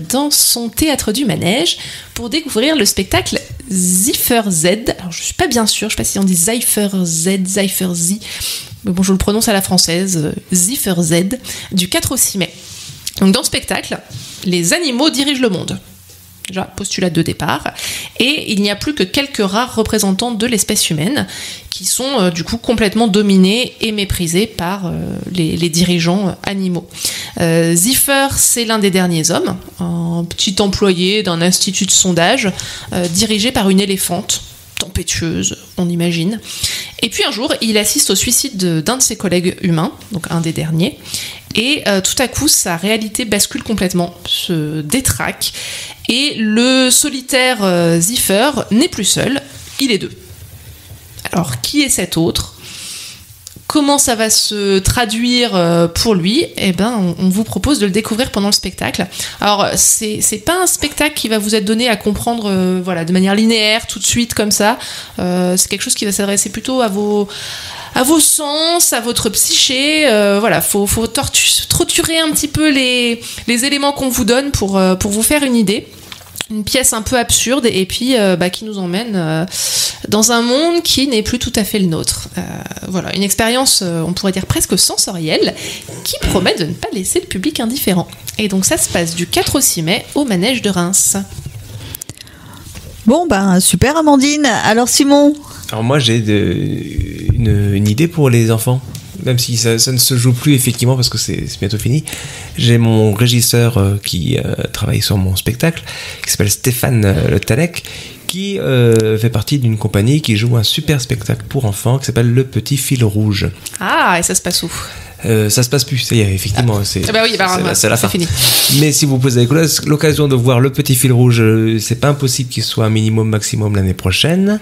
Speaker 2: dans son théâtre du Manège, pour découvrir le spectacle Ziffer Z. Alors je suis pas bien sûre, je sais pas si on dit Ziffer Z, Ziffer Z, mais bon, je le prononce à la française, Ziffer Z, du 4 au 6 mai. Donc dans le spectacle, les animaux dirigent le monde. Déjà, postulat de départ, et il n'y a plus que quelques rares représentants de l'espèce humaine qui sont du coup complètement dominés et méprisés par les dirigeants animaux. Ziffer, c'est l'un des derniers hommes, un petit employé d'un institut de sondage dirigé par une éléphante tempétueuse, on imagine. Et puis un jour, il assiste au suicide d'un de ses collègues humains, donc un des derniers, et tout à coup, sa réalité bascule complètement, se détraque, et le solitaire Ziffer n'est plus seul, il est deux. Alors, qui est cet autre ? Comment ça va se traduire pour lui ? Eh ben, on vous propose de le découvrir pendant le spectacle. Alors, c'est pas un spectacle qui va vous être donné à comprendre de manière linéaire, tout de suite, comme ça. C'est quelque chose qui va s'adresser plutôt à vos sens, à votre psyché. Faut torturer un petit peu les éléments qu'on vous donne pour vous faire une idée. Une pièce un peu absurde et puis qui nous emmène dans un monde qui n'est plus tout à fait le nôtre. Une expérience, on pourrait dire presque sensorielle, qui promet de ne pas laisser le public indifférent. Et donc ça se passe du 4 au 6 mai au Manège de Reims.
Speaker 1: Bon, super Amandine. Alors Simon ?
Speaker 3: Alors moi j'ai une idée pour les enfants. Même si ça ne se joue plus effectivement parce que c'est bientôt fini. J'ai mon régisseur qui travaille sur mon spectacle, qui s'appelle Stéphane Le Talec, qui fait partie d'une compagnie qui joue un super spectacle pour enfants qui s'appelle Le Petit Fil Rouge.
Speaker 2: Ah, et ça se passe où ?
Speaker 3: Ça se passe plus, ça y est, effectivement. C'est la fin.
Speaker 2: Fini.
Speaker 3: Mais si vous avez l'occasion de voir Le Petit Fil Rouge, c'est pas impossible qu'il soit un minimum maximum l'année prochaine.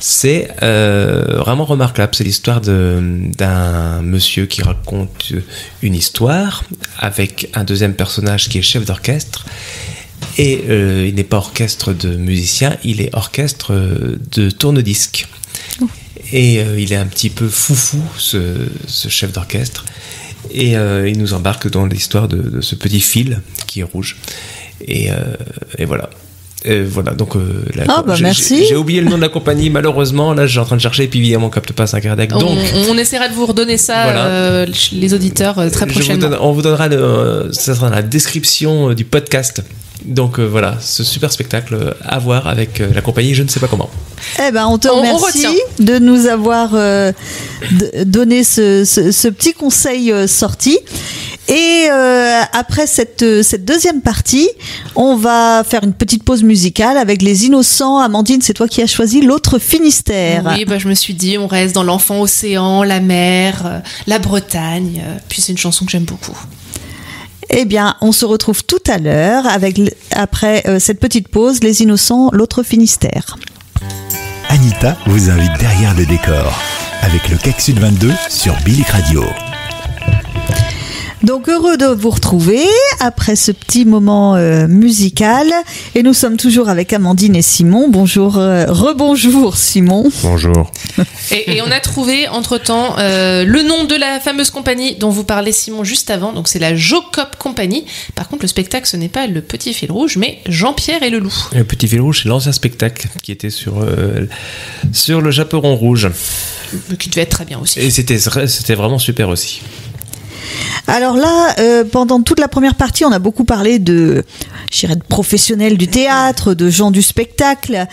Speaker 3: C'est vraiment remarquable. C'est l'histoire d'un monsieur qui raconte une histoire avec un deuxième personnage qui est chef d'orchestre. Et il n'est pas orchestre de musiciens, il est orchestre de tourne-disque. Et il est un petit peu foufou, ce chef d'orchestre. Et il nous embarque dans l'histoire de ce petit fil qui est rouge. Et voilà. Voilà, donc
Speaker 1: merci.
Speaker 3: J'ai oublié le nom de la compagnie, malheureusement. Là, je suis en train de chercher, et puis évidemment, on capte pas Saint-Cardec. Donc,
Speaker 2: on essaiera de vous redonner ça,
Speaker 3: voilà.
Speaker 2: Les auditeurs, très prochainement.
Speaker 3: On vous donnera ça sera dans la description du podcast. Donc voilà, ce super spectacle à voir avec la compagnie Je ne sais pas comment.
Speaker 1: Eh ben, on te remercie de nous avoir donné ce petit conseil sorti. Et après cette deuxième partie, on va faire une petite pause musicale avec Les Innocents. Amandine, c'est toi qui as choisi l'autre Finistère.
Speaker 2: Oui, je me suis dit, on reste dans l'enfant océan, la mer, la Bretagne. Puis c'est une chanson que j'aime beaucoup.
Speaker 1: Eh bien, on se retrouve tout à l'heure après cette petite pause, Les Innocents, l'autre Finistère.
Speaker 4: Anita vous invite derrière le décor avec le CAC Sud 22 sur Bilic Radio.
Speaker 1: Donc heureux de vous retrouver après ce petit moment musical, et nous sommes toujours avec Amandine et Simon. Bonjour, rebonjour Simon.
Speaker 3: Bonjour.
Speaker 2: Et on a trouvé entre-temps le nom de la fameuse compagnie dont vous parlez Simon juste avant, donc c'est la Jocop Company. Par contre le spectacle ce n'est pas le Petit Fil Rouge mais Jean-Pierre et le Loup.
Speaker 3: Le Petit Fil Rouge c'est l'ancien spectacle qui était sur le Chaperon Rouge.
Speaker 2: Qui devait être très bien aussi.
Speaker 3: Et c'était vraiment super aussi.
Speaker 1: Alors là, pendant toute la première partie, on a beaucoup parlé de professionnels du théâtre, de gens du spectacle.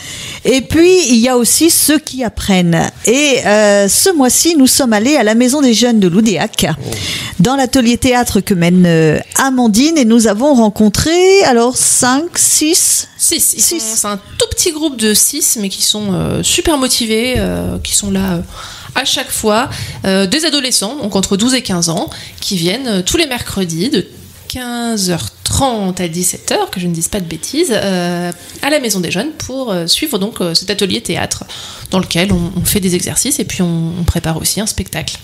Speaker 1: Et puis, il y a aussi ceux qui apprennent. Et ce mois-ci, nous sommes allés à la Maison des Jeunes de Loudéac, dans l'atelier théâtre que mène Amandine. Et nous avons rencontré, 6.
Speaker 2: C'est un tout petit groupe de 6, mais qui sont super motivés, qui sont là... à chaque fois, des adolescents, donc entre 12 et 15 ans, qui viennent tous les mercredis de 15h30 à 17h, que je ne dise pas de bêtises, à la Maison des Jeunes pour suivre donc cet atelier théâtre dans lequel on fait des exercices et puis on prépare aussi un spectacle.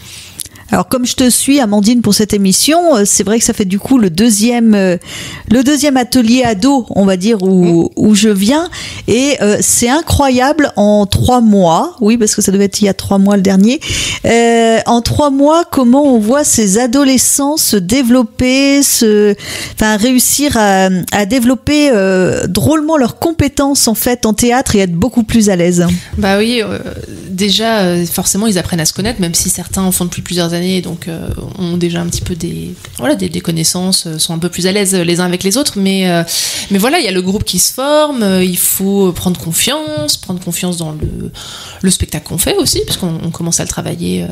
Speaker 1: Alors comme je te suis Amandine pour cette émission, c'est vrai que ça fait du coup le deuxième atelier ado, on va dire, où je viens, et c'est incroyable en 3 mois, oui parce que ça devait être il y a 3 mois le dernier, en 3 mois comment on voit ces adolescents se développer, réussir à développer drôlement leurs compétences en fait en théâtre et être beaucoup plus à l'aise.
Speaker 2: Bah oui, déjà forcément ils apprennent à se connaître, même si certains en font depuis plusieurs années, donc ont déjà un petit peu des connaissances, sont un peu plus à l'aise les uns avec les autres, mais voilà, il y a le groupe qui se forme, il faut prendre confiance dans le spectacle qu'on fait aussi, parce qu'on commence à le travailler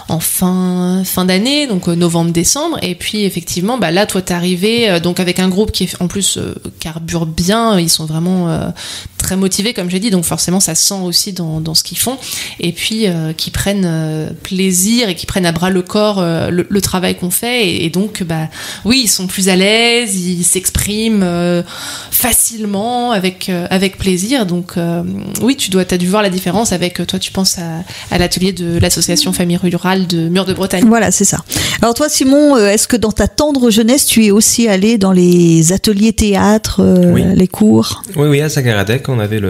Speaker 2: en fin d'année, donc novembre-décembre, et puis effectivement là toi t'es arrivé donc avec un groupe qui est en plus carbure bien, ils sont vraiment très motivés comme j'ai dit, donc forcément ça se sent aussi dans ce qu'ils font, et puis qui prennent plaisir et qui prennent à bras le corps le travail qu'on fait, et donc oui ils sont plus à l'aise, ils s'expriment facilement avec plaisir, donc oui t'as dû voir la différence avec toi, tu penses à l'atelier de l'association Famille Rurale de Mur de Bretagne.
Speaker 1: Voilà, c'est ça. Alors toi Simon, est-ce que dans ta tendre jeunesse tu es aussi allé dans les ateliers théâtre,
Speaker 3: oui.
Speaker 1: Les cours?
Speaker 3: Oui, à Saint-Cardec on avait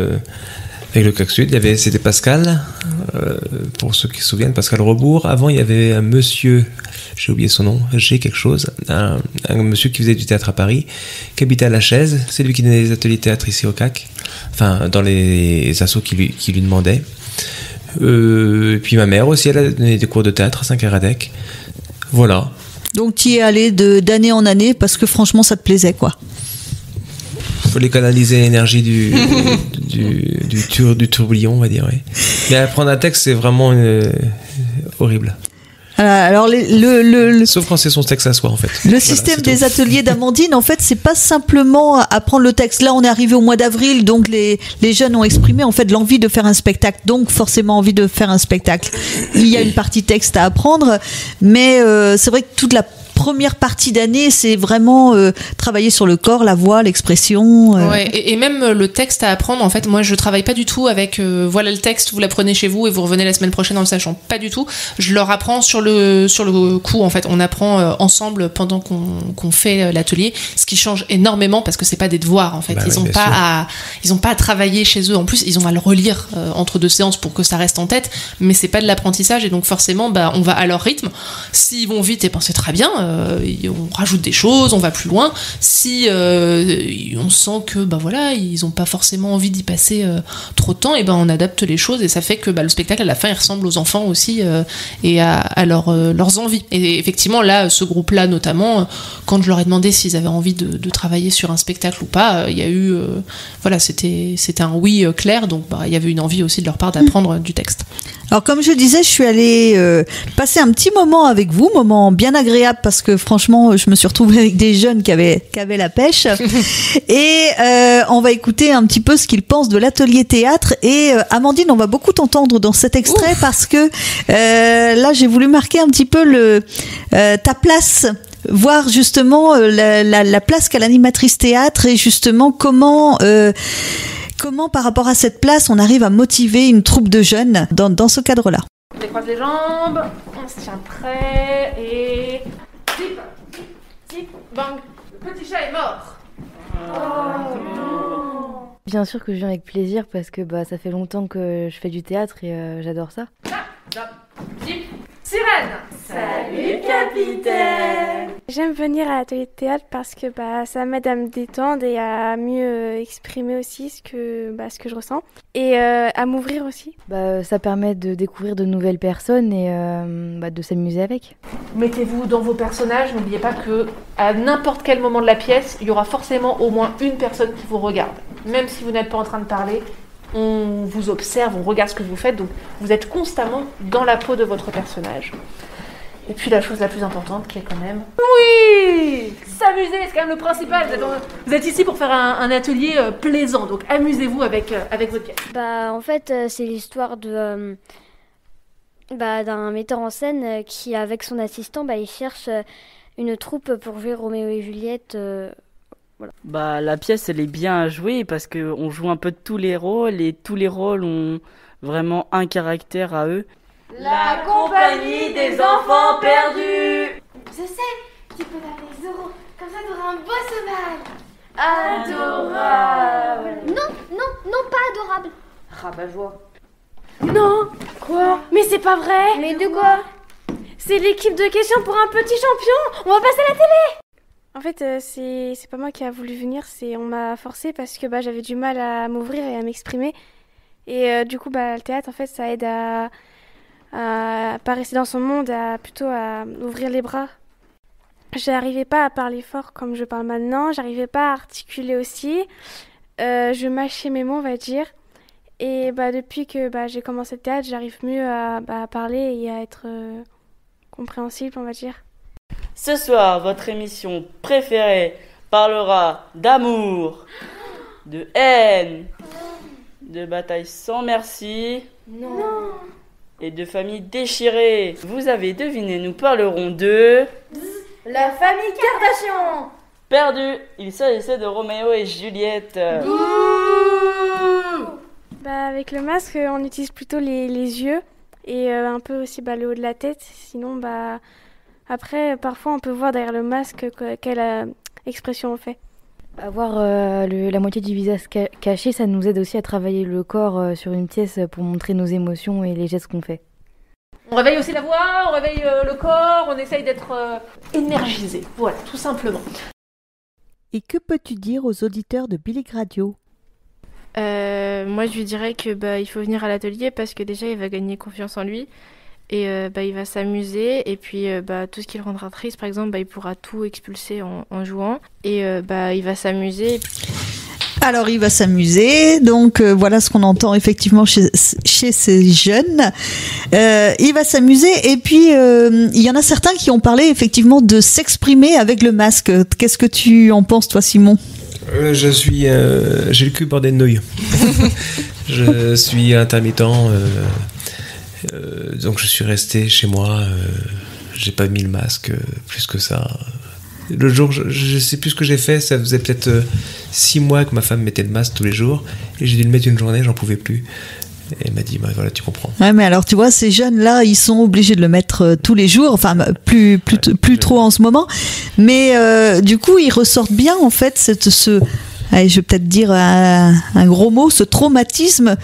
Speaker 3: avec le CAC Sud, c'était Pascal, pour ceux qui se souviennent, Pascal Rebourg. Avant, il y avait un monsieur, j'ai oublié son nom, un monsieur qui faisait du théâtre à Paris, qui habitait à La Chaise. C'est lui qui donnait les ateliers théâtre ici au CAC, dans les assos qui lui demandaient. Et puis ma mère aussi, elle a donné des cours de théâtre à Saint-Cardec. Voilà.
Speaker 1: Donc tu y es allé d'année en année parce que franchement ça te plaisait quoi?
Speaker 3: Faut les canaliser l'énergie du tourbillon, on va dire, oui. Mais apprendre un texte, c'est vraiment horrible.
Speaker 1: Alors
Speaker 3: sauf quand c'est son texte à soi en fait.
Speaker 1: Le système des ateliers d'Amandine, en fait, c'est pas simplement apprendre le texte. Là, on est arrivé au mois d'avril, donc les jeunes ont exprimé en fait l'envie de faire un spectacle, donc forcément envie de faire un spectacle. Il y a une partie texte à apprendre, mais c'est vrai que toute la première partie d'année, c'est vraiment travailler sur le corps, la voix, l'expression.
Speaker 2: Ouais, et même le texte à apprendre, en fait, moi je travaille pas du tout avec voilà le texte, vous l'apprenez chez vous et vous revenez la semaine prochaine en le sachant. Pas du tout. Je leur apprends sur le coup, en fait. On apprend ensemble pendant qu'on fait l'atelier, ce qui change énormément parce que c'est pas des devoirs, en fait. Ils ont pas à travailler chez eux. En plus, ils ont à le relire entre deux séances pour que ça reste en tête, mais c'est pas de l'apprentissage et donc forcément, on va à leur rythme. S'ils vont vite, c'est très bien. On rajoute des choses, on va plus loin. Si on sent que voilà, ils ont pas forcément envie d'y passer trop de temps, et on adapte les choses et ça fait que le spectacle à la fin il ressemble aux enfants aussi et à leurs envies. Et effectivement là, ce groupe-là notamment, quand je leur ai demandé s'ils avaient envie de travailler sur un spectacle ou pas, il y a eu c'était un oui clair, donc il y avait une envie aussi de leur part d'apprendre du texte.
Speaker 1: Alors comme je disais, je suis allée passer un petit moment avec vous, moment bien agréable parce que franchement, je me suis retrouvée avec des jeunes qui avaient la pêche. Et on va écouter un petit peu ce qu'ils pensent de l'atelier théâtre. Et Amandine, on va beaucoup t'entendre dans cet extrait parce que là, j'ai voulu marquer un petit peu ta place. Voir justement la place qu'a l'animatrice théâtre et justement comment par rapport à cette place on arrive à motiver une troupe de jeunes dans ce cadre-là.
Speaker 17: On décroise les jambes, on se tient prêt et... Zip, zip, bang. Le petit chat est mort. Oh non.
Speaker 18: Bien sûr que je viens avec plaisir parce que ça fait longtemps que je fais du théâtre et j'adore ça.
Speaker 17: Zip, sirène. Salut capitaine.
Speaker 19: J'aime venir à l'atelier de théâtre parce que ça m'aide à me détendre et à mieux exprimer aussi ce que je ressens et à m'ouvrir aussi.
Speaker 18: Ça permet de découvrir de nouvelles personnes et de s'amuser avec.
Speaker 17: Mettez-vous dans vos personnages, n'oubliez pas que à n'importe quel moment de la pièce, il y aura forcément au moins une personne qui vous regarde. Même si vous n'êtes pas en train de parler, on vous observe, on regarde ce que vous faites, donc vous êtes constamment dans la peau de votre personnage. Et puis la chose la plus importante qui est quand même... Oui, s'amuser, c'est quand même le principal. Vous êtes ici pour faire un atelier plaisant, donc amusez-vous avec votre pièce.
Speaker 14: En fait, c'est l'histoire d'un metteur en scène qui, avec son assistant, il cherche une troupe pour jouer Roméo et Juliette.
Speaker 20: Voilà. La pièce, elle est bien à jouer parce qu'on joue un peu de tous les rôles et tous les rôles ont vraiment un caractère à eux.
Speaker 21: La compagnie des enfants perdus.
Speaker 12: Je sais, tu peux l'appeler Zoro, comme ça t'auras un beau sauvage.
Speaker 21: Adorable.
Speaker 12: Non, pas adorable.
Speaker 21: Rabat-joie.
Speaker 19: Non. Quoi? Mais c'est pas vrai.
Speaker 12: Mais de quoi?
Speaker 19: C'est l'équipe de questions pour un petit champion. On va passer à la télé. En fait, c'est pas moi qui a voulu venir, on m'a forcé parce que j'avais du mal à m'ouvrir et à m'exprimer. Et du coup, le théâtre, en fait, ça aide à pas rester dans son monde, plutôt à ouvrir les bras. J'arrivais pas à parler fort comme je parle maintenant, j'arrivais pas à articuler aussi. Je mâchais mes mots, on va dire. Et depuis que j'ai commencé le théâtre, j'arrive mieux à parler et à être compréhensible, on va dire.
Speaker 20: Ce soir, votre émission préférée parlera d'amour, de haine, de batailles sans merci et de familles déchirées. Vous avez deviné, nous parlerons de...
Speaker 21: La famille Kardashian.
Speaker 20: Perdu, il s'agissait de Roméo et Juliette.
Speaker 19: Avec le masque, on utilise plutôt les yeux et un peu aussi le haut de la tête. Sinon, après, parfois, on peut voir derrière le masque quelle expression on fait.
Speaker 18: Avoir la moitié du visage caché, ça nous aide aussi à travailler le corps sur une pièce pour montrer nos émotions et les gestes qu'on fait.
Speaker 17: On réveille aussi la voix, on réveille le corps, on essaye d'être énergisé. Voilà, tout simplement.
Speaker 1: Et que peux-tu dire aux auditeurs de Billig Radio ?
Speaker 15: Moi, je lui dirais que il faut venir à l'atelier parce que déjà, il va gagner confiance en lui. Et il va s'amuser et puis tout ce qui le rendra triste, par exemple, il pourra tout expulser en jouant et il va s'amuser.
Speaker 1: Alors il va s'amuser, donc voilà ce qu'on entend effectivement chez ces jeunes. Il va s'amuser et puis il y en a certains qui ont parlé effectivement de s'exprimer avec le masque. Qu'est-ce que tu en penses toi, Simon ?
Speaker 3: J'ai le cul bordé de nouilles. Je suis intermittent. Donc je suis resté chez moi j'ai pas mis le masque plus que ça. Le jour, je sais plus ce que j'ai fait, ça faisait peut-être 6 mois que ma femme mettait le masque tous les jours, et j'ai dû le mettre une journée, j'en pouvais plus. Et elle m'a dit, bah voilà, tu comprends.
Speaker 1: Ouais, mais alors tu vois, ces jeunes-là, ils sont obligés de le mettre tous les jours, enfin plus trop en ce moment, mais du coup, ils ressortent bien en fait allez, je vais peut-être dire un gros mot, ce traumatisme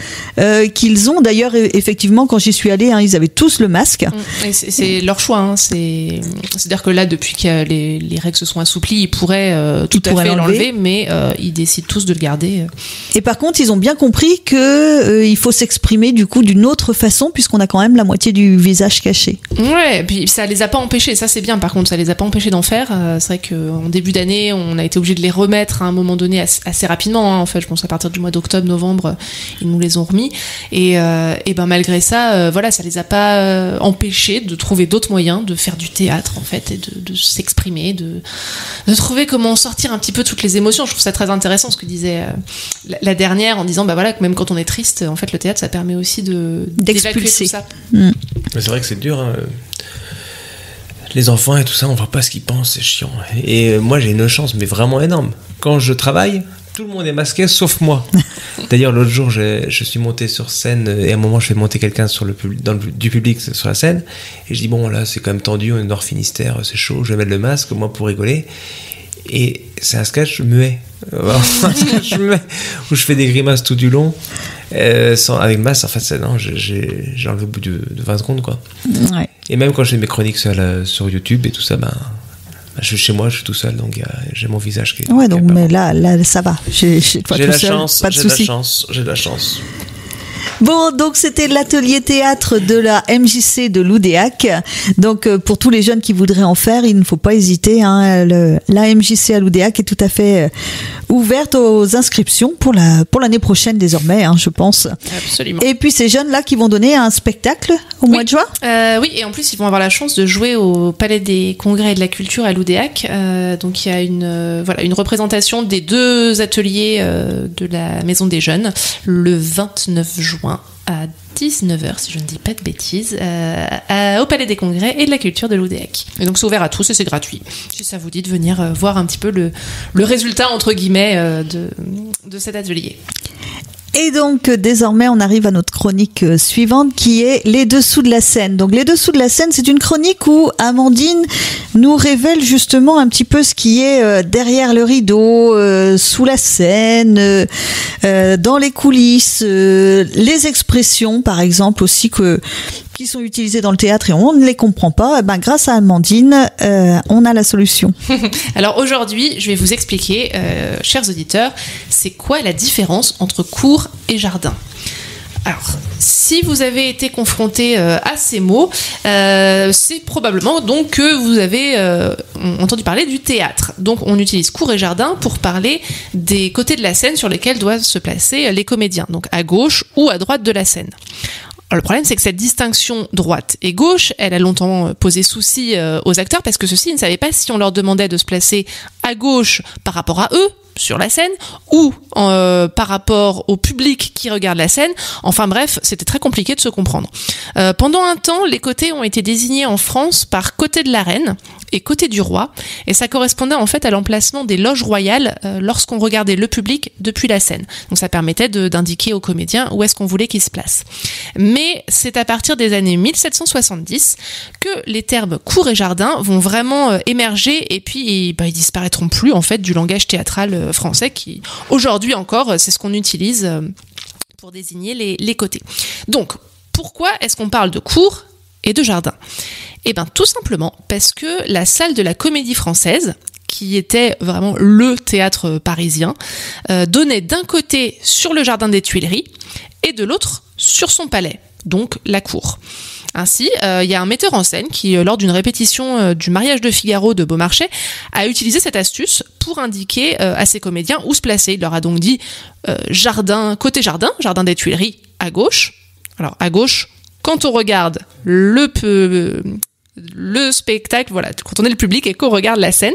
Speaker 1: qu'ils ont. D'ailleurs, effectivement, quand j'y suis allée, ils avaient tous le masque.
Speaker 2: Et c'est leur choix. Hein. C'est-à-dire que là, depuis que les règles se sont assouplies, ils pourraient tout à fait l'enlever, mais ils décident tous de le garder.
Speaker 1: Et par contre, ils ont bien compris qu'il faut s'exprimer du coup d'une autre façon, puisqu'on a quand même la moitié du visage caché.
Speaker 2: Ouais, et puis ça les a pas empêchés. Ça, c'est bien. Par contre, ça les a pas empêchés d'en faire. C'est vrai qu'en début d'année, on a été obligé de les remettre à un moment donné assez rapidement, hein, en fait, je pense à partir du mois d'octobre, novembre, ils nous les ont remis, et ben malgré ça, voilà, ça les a pas empêchés de trouver d'autres moyens de faire du théâtre en fait, et de s'exprimer, de trouver comment sortir un petit peu toutes les émotions. Je trouve ça très intéressant ce que disait la dernière en disant bah voilà, que même quand on est triste, en fait, le théâtre ça permet aussi d'expulser tout ça.
Speaker 3: Mais c'est vrai que c'est dur. Hein. Les enfants et tout ça, on voit pas ce qu'ils pensent, c'est chiant. Et moi, j'ai une chance, mais vraiment énorme. Quand je travaille, tout le monde est masqué, sauf moi. D'ailleurs, l'autre jour, je suis monté sur scène, et à un moment, je fais monter quelqu'un du public sur la scène, et je dis, bon, là, c'est quand même tendu, on est Nord Finistère, c'est chaud, je vais mettre le masque, moi, pour rigoler. Et c'est un sketch muet. Un sketch muet, où je fais des grimaces tout du long. Avec le masque, en fait, j'ai enlevé au bout de 20 secondes, quoi.
Speaker 1: Ouais.
Speaker 3: Et même quand je fais mes chroniques sur YouTube et tout ça, je suis chez moi, je suis tout seul, donc j'ai mon visage qui est...
Speaker 1: Ouais, donc mais là, ça va. Chez toi tout seul, pas de souci.
Speaker 3: J'ai de la chance.
Speaker 1: Bon, donc c'était l'atelier théâtre de la MJC de Loudéac. Donc pour tous les jeunes qui voudraient en faire, il ne faut pas hésiter. La MJC à Loudéac est tout à fait ouverte aux inscriptions pour l'année prochaine désormais, je pense.
Speaker 2: Absolument.
Speaker 1: Et puis ces jeunes-là qui vont donner un spectacle au mois de juin.
Speaker 2: Oui, et en plus ils vont avoir la chance de jouer au Palais des Congrès et de la Culture à Loudéac. Donc il y a une représentation des 2 ateliers de la Maison des Jeunes le 29 juin à 19h, si je ne dis pas de bêtises, au Palais des Congrès et de la Culture de Loudéac. Et donc c'est ouvert à tous et c'est gratuit. Si ça vous dit de venir voir un petit peu le résultat, entre guillemets, de cet atelier.
Speaker 1: Et donc désormais on arrive à notre chronique suivante qui est les dessous de la scène. Donc les dessous de la scène, c'est une chronique où Amandine nous révèle justement un petit peu ce qui est derrière le rideau, sous la scène, dans les coulisses, les expressions par exemple aussi qui sont utilisées dans le théâtre et on ne les comprend pas. Grâce à Amandine, on a la solution.
Speaker 2: Alors aujourd'hui, je vais vous expliquer, chers auditeurs, c'est quoi la différence entre cour et jardin. Alors, si vous avez été confronté à ces mots, c'est probablement donc que vous avez entendu parler du théâtre. Donc, on utilise cour et jardin pour parler des côtés de la scène sur lesquels doivent se placer les comédiens, donc à gauche ou à droite de la scène. Alors, le problème, c'est que cette distinction droite et gauche, elle a longtemps posé souci aux acteurs parce que ceux-ci ne savaient pas si on leur demandait de se placer à gauche par rapport à eux, sur la scène, ou par rapport au public qui regarde la scène. Enfin bref, c'était très compliqué de se comprendre. Pendant un temps, les côtés ont été désignés en France par côté de la reine et côté du roi, et ça correspondait en fait à l'emplacement des loges royales lorsqu'on regardait le public depuis la scène. Donc ça permettait d'indiquer aux comédiens où est-ce qu'on voulait qu'ils se placent. Mais c'est à partir des années 1770 que les termes cour et jardin vont vraiment émerger, et puis ils disparaîtront plus en fait du langage théâtral français qui, aujourd'hui encore, c'est ce qu'on utilise pour désigner les côtés. Donc, pourquoi est-ce qu'on parle de cour et de jardin ? Eh bien, tout simplement parce que la salle de la Comédie Française, qui était vraiment le théâtre parisien, donnait d'un côté sur le jardin des Tuileries et de l'autre sur son palais, donc la cour. Ainsi, il y a un metteur en scène qui, lors d'une répétition du mariage de Figaro de Beaumarchais, a utilisé cette astuce pour indiquer à ses comédiens où se placer. Il leur a donc dit jardin, côté jardin, jardin des Tuileries à gauche. Alors à gauche, quand on regarde le spectacle, voilà, quand on est le public et qu'on regarde la scène,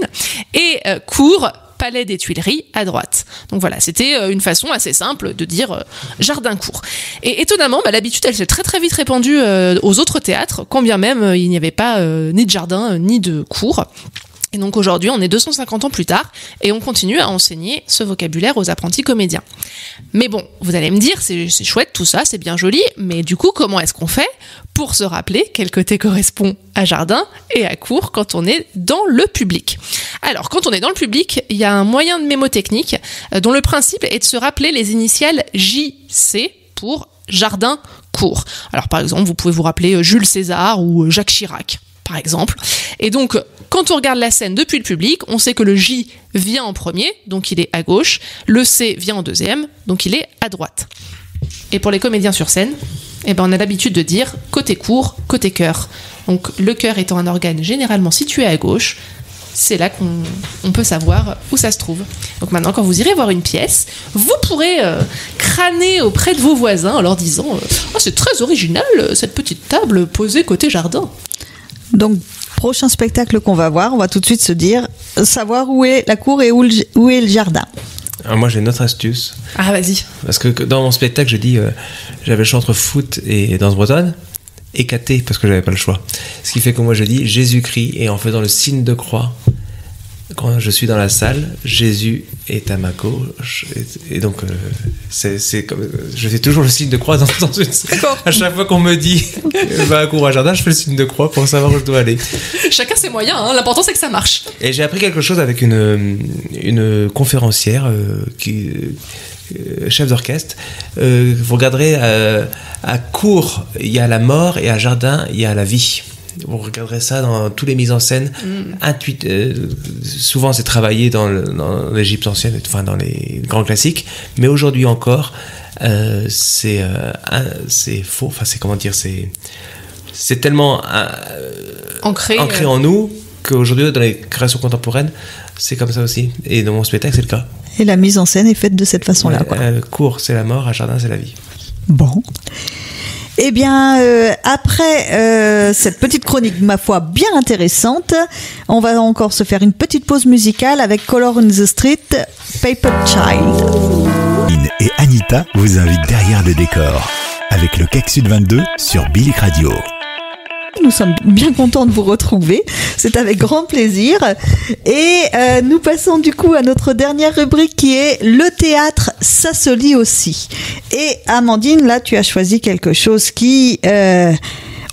Speaker 2: et cour palais des Tuileries à droite. Donc voilà, c'était une façon assez simple de dire jardin-cour. Et étonnamment, l'habitude, elle s'est très très vite répandue aux autres théâtres, quand bien même il n'y avait pas ni de jardin ni de cour. Et donc aujourd'hui, on est 250 ans plus tard et on continue à enseigner ce vocabulaire aux apprentis comédiens. Mais bon, vous allez me dire, c'est chouette tout ça, c'est bien joli, mais du coup, comment est-ce qu'on fait pour se rappeler quel côté correspond à jardin et à cour quand on est dans le public ? Alors, quand on est dans le public, il y a un moyen de mémotechnique dont le principe est de se rappeler les initiales JC pour jardin cour. Alors par exemple, vous pouvez vous rappeler Jules César ou Jacques Chirac, par exemple. Et donc, quand on regarde la scène depuis le public, on sait que le J vient en premier, donc il est à gauche, le C vient en deuxième, donc il est à droite. Et pour les comédiens sur scène, on a l'habitude de dire côté cour, côté cœur. Donc le cœur étant un organe généralement situé à gauche, c'est là qu'on peut savoir où ça se trouve. Donc maintenant, quand vous irez voir une pièce, vous pourrez crâner auprès de vos voisins en leur disant « c'est très original, cette petite table posée côté jardin ».
Speaker 1: Donc, prochain spectacle qu'on va voir, on va tout de suite se dire, savoir où est la cour et où est le jardin.
Speaker 3: Alors moi j'ai une autre astuce.
Speaker 2: Ah vas-y.
Speaker 3: Parce que dans mon spectacle, je dis, j'avais le choix entre foot et danse bretonne, et caté, parce que j'avais pas le choix. Ce qui fait que moi je dis Jésus-Christ, et en faisant le signe de croix, quand je suis dans la salle, Jésus est à ma gauche, et donc c'est comme, je fais toujours le signe de croix dans une salle. À chaque fois qu'on me dit va à cour ou à jardin, je fais le signe de croix pour savoir où je dois aller.
Speaker 2: Chacun ses moyens, l'important c'est que ça marche.
Speaker 3: Et j'ai appris quelque chose avec une conférencière chef d'orchestre. Vous regarderez à cour il y a la mort et à jardin il y a la vie. Vous regarderez ça dans toutes les mises en scène. Souvent c'est travaillé dans l'Égypte ancienne, enfin dans les grands classiques, mais aujourd'hui encore c'est faux. Enfin c'est comment dire, c'est tellement ancré en nous qu'aujourd'hui dans les créations contemporaines c'est comme ça aussi. Et dans mon spectacle c'est le cas.
Speaker 1: Et la mise en scène est faite de cette façon-là.
Speaker 3: Cour c'est la mort, à jardin c'est la vie.
Speaker 1: Bon. Eh bien, après cette petite chronique, ma foi, bien intéressante, on va encore se faire une petite pause musicale avec Color on the Street, Paper Child.
Speaker 4: Lynn et Anita vous invitent derrière le décor avec le CAC Sud 22 sur Bilic Radio.
Speaker 1: Nous sommes bien contents de vous retrouver, c'est avec grand plaisir. Et nous passons du coup à notre dernière rubrique qui est le théâtre, ça se lit aussi. Et Amandine, là tu as choisi quelque chose qui,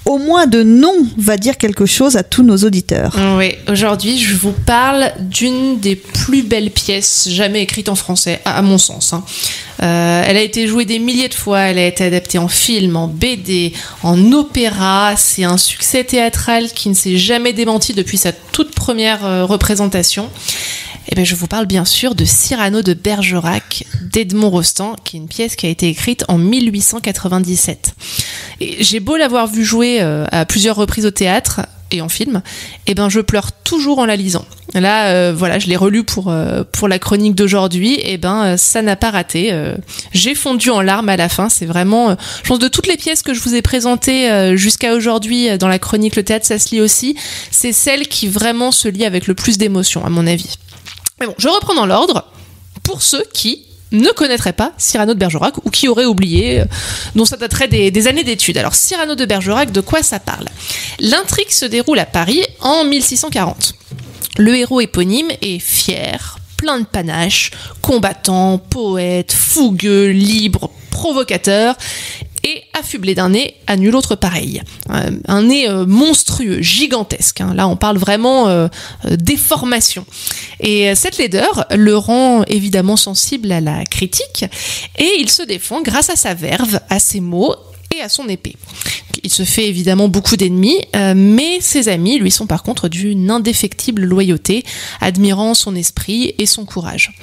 Speaker 1: au moins de nom, va dire quelque chose à tous nos auditeurs.
Speaker 2: Oui, aujourd'hui je vous parle d'une des plus belles pièces jamais écrites en français, à mon sens. Elle a été jouée des milliers de fois, elle a été adaptée en film, en BD, en opéra. C'est un succès théâtral qui ne s'est jamais démenti depuis sa toute première représentation. Et bien, je vous parle bien sûr de Cyrano de Bergerac d'Edmond Rostand, qui est une pièce qui a été écrite en 1897. Et j'ai beau l'avoir vue jouer à plusieurs reprises au théâtre et en film, et ben je pleure toujours en la lisant. Là, voilà, je l'ai relue pour la chronique d'aujourd'hui, et ben ça n'a pas raté. J'ai fondu en larmes à la fin. C'est vraiment, je pense, de toutes les pièces que je vous ai présentées jusqu'à aujourd'hui dans la chronique Le Théâtre, ça se lit aussi. C'est celle qui vraiment se lit avec le plus d'émotion, à mon avis. Mais bon, je reprends dans l'ordre pour ceux qui ne connaîtraient pas Cyrano de Bergerac ou qui auraient oublié, dont ça daterait des années d'études. Alors, Cyrano de Bergerac, de quoi ça parle ? L'intrigue se déroule à Paris en 1640. Le héros éponyme est fier, plein de panache, combattant, poète, fougueux, libre, provocateur et affublé d'un nez à nul autre pareil. Un nez monstrueux, gigantesque. Là, on parle vraiment déformation. Et cette laideur le rend évidemment sensible à la critique et il se défend grâce à sa verve, à ses mots et à son épée. Il se fait évidemment beaucoup d'ennemis, mais ses amis lui sont par contre d'une indéfectible loyauté, admirant son esprit et son courage.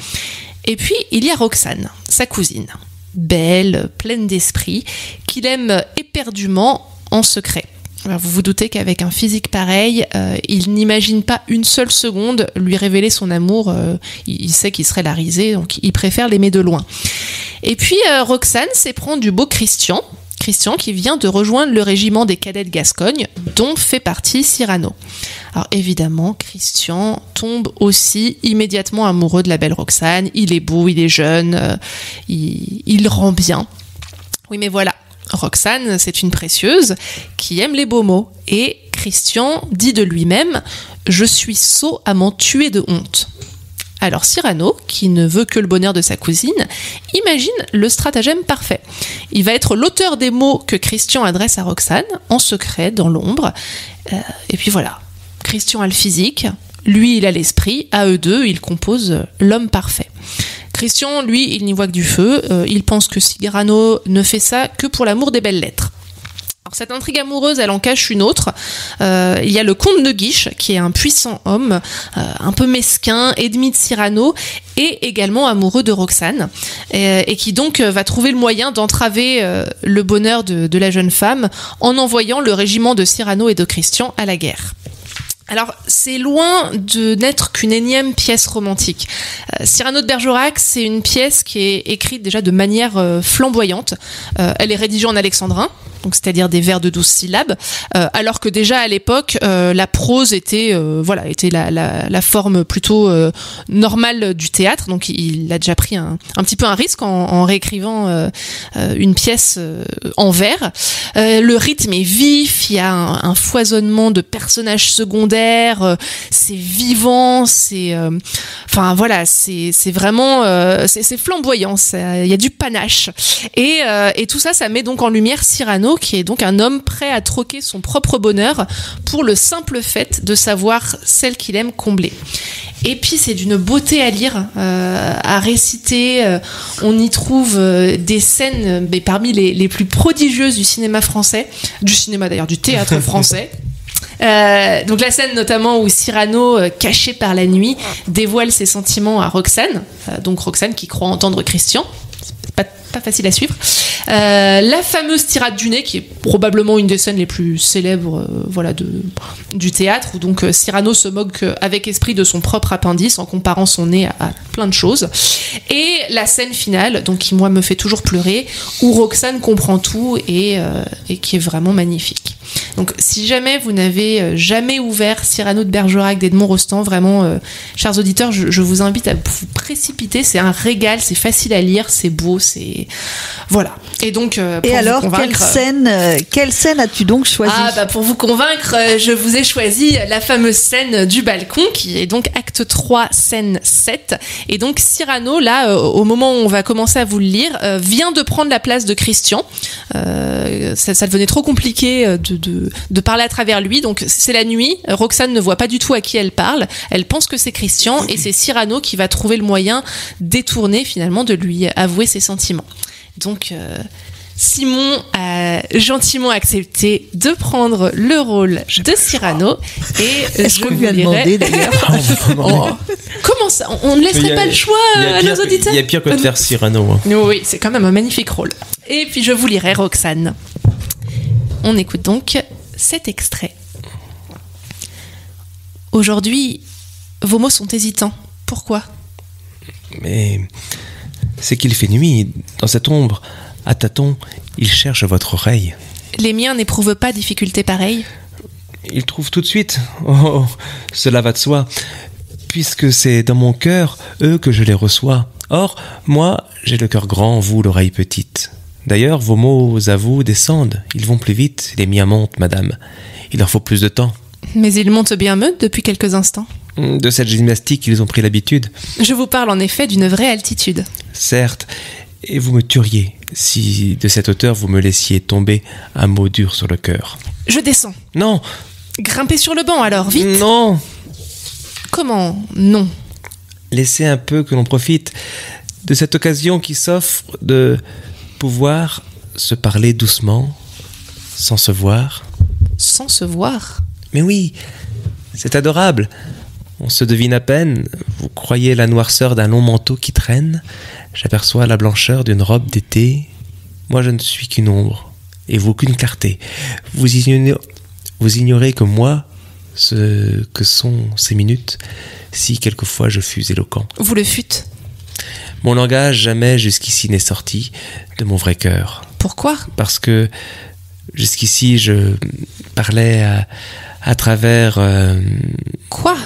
Speaker 2: Et puis, il y a Roxane, sa cousine, belle, pleine d'esprit, qu'il aime éperdument en secret. Alors vous vous doutez qu'avec un physique pareil, il n'imagine pas une seule seconde lui révéler son amour. Il sait qu'il serait la risée, donc il préfère l'aimer de loin. Et puis Roxane s'éprend du beau Christian, Christian qui vient de rejoindre le régiment des cadets de Gascogne, dont fait partie Cyrano. Alors évidemment, Christian tombe aussi immédiatement amoureux de la belle Roxane. Il est beau, il est jeune, il rend bien. Oui, mais voilà, Roxane, c'est une précieuse qui aime les beaux mots. Et Christian dit de lui-même « Je suis sot à m'en tuer de honte ». Alors Cyrano, qui ne veut que le bonheur de sa cousine, imagine le stratagème parfait. Il va être l'auteur des mots que Christian adresse à Roxane, en secret, dans l'ombre. Et puis voilà, Christian a le physique, lui il a l'esprit, à eux deux, ils composent l'homme parfait. Christian, lui, il n'y voit que du feu, il pense que Cyrano ne fait ça que pour l'amour des belles lettres. Alors, cette intrigue amoureuse, elle en cache une autre. Il y a le comte de Guiche, qui est un puissant homme, un peu mesquin, ennemi de Cyrano, et également amoureux de Roxane, et qui donc va trouver le moyen d'entraver le bonheur de la jeune femme en envoyant le régiment de Cyrano et de Christian à la guerre. Alors, c'est loin de n'être qu'une énième pièce romantique. Cyrano de Bergerac, c'est une pièce qui est écrite déjà de manière flamboyante. Elle est rédigée en alexandrin, donc c'est-à-dire des vers de 12 syllabes, alors que déjà à l'époque, la prose était la forme plutôt normale du théâtre. Donc, il a déjà pris un petit peu un risque en réécrivant une pièce en vers. Le rythme est vif, il y a un foisonnement de personnages secondaires. C'est vivant, c'est vraiment c'est flamboyant, il y a du panache et tout ça met donc en lumière Cyrano, qui est donc un homme prêt à troquer son propre bonheur pour le simple fait de savoir celle qu'il aime combler. Et puis c'est d'une beauté à lire, à réciter. On y trouve des scènes parmi les plus prodigieuses du cinéma français, du théâtre français. Donc la scène notamment où Cyrano, caché par la nuit, dévoile ses sentiments à Roxane, donc Roxane qui croit entendre Christian. C'est pas facile à suivre. La fameuse tirade du nez, qui est probablement une des scènes les plus célèbres du théâtre, où donc Cyrano se moque avec esprit de son propre appendice en comparant son nez à plein de choses. Et la scène finale, donc qui moi me fait toujours pleurer, où Roxane comprend tout et qui est vraiment magnifique. Donc si jamais vous n'avez jamais ouvert Cyrano de Bergerac d'Edmond Rostand, vraiment, chers auditeurs, je vous invite à vous précipiter. C'est un régal, c'est facile à lire, c'est beau, c'est... Voilà. Et donc,
Speaker 1: et alors, quelle scène as-tu donc choisi ?
Speaker 2: Pour vous convaincre, je vous ai choisi la fameuse scène du balcon, qui est donc acte 3, scène 7. Et donc Cyrano, là, au moment où on va commencer à vous le lire, vient de prendre la place de Christian. Ça devenait trop compliqué de parler à travers lui, donc c'est la nuit. Roxane ne voit pas du tout à qui elle parle. Elle pense que c'est Christian, et c'est Cyrano qui va trouver le moyen détourné finalement de lui avouer ses sentiments. Donc Simon a gentiment accepté de prendre le rôle de Cyrano, et
Speaker 1: est-ce qu'on lui a demandé d'ailleurs
Speaker 2: comment ça, on ne laisserait pas le choix à nos auditeurs?
Speaker 3: Il y a pire que de faire Cyrano.
Speaker 2: Oui, c'est quand même un magnifique rôle. Et puis je vous lirai Roxane. On écoute donc cet extrait. Aujourd'hui, vos mots sont hésitants. Pourquoi ?
Speaker 3: Mais c'est qu'il fait nuit. Dans cette ombre, à tâtons, il cherche votre oreille.
Speaker 2: Les miens n'éprouvent pas difficulté pareille.
Speaker 3: Ils trouvent tout de suite. Oh, cela va de soi. Puisque c'est dans mon cœur, eux, que je les reçois. Or, moi, j'ai le cœur grand, vous, l'oreille petite. D'ailleurs, vos mots à vous descendent. Ils vont plus vite, les miens montent, madame. Il leur faut plus de temps.
Speaker 2: Mais ils montent bien meute depuis quelques instants.
Speaker 3: De cette gymnastique, ils ont pris l'habitude.
Speaker 2: Je vous parle en effet d'une vraie altitude.
Speaker 3: Certes, et vous me tueriez si de cette hauteur vous me laissiez tomber un mot dur sur le cœur.
Speaker 2: Je descends.
Speaker 3: Non.
Speaker 2: Grimpez sur le banc alors, vite.
Speaker 3: Non.
Speaker 2: Comment non?
Speaker 3: Laissez un peu que l'on profite de cette occasion qui s'offre de pouvoir se parler doucement, sans se voir.
Speaker 2: Sans se voir?
Speaker 3: Mais oui, c'est adorable. On se devine à peine. Vous croyez la noirceur d'un long manteau qui traîne. J'aperçois la blancheur d'une robe d'été. Moi, je ne suis qu'une ombre, et vous qu'une clarté. Vous ignorez que moi, ce que sont ces minutes, si quelquefois je fus éloquent.
Speaker 2: Vous le fûtes.
Speaker 3: Mon langage jamais jusqu'ici n'est sorti de mon vrai cœur.
Speaker 2: Pourquoi ?
Speaker 3: Parce que jusqu'ici, je parlais à travers...
Speaker 2: Quoi ?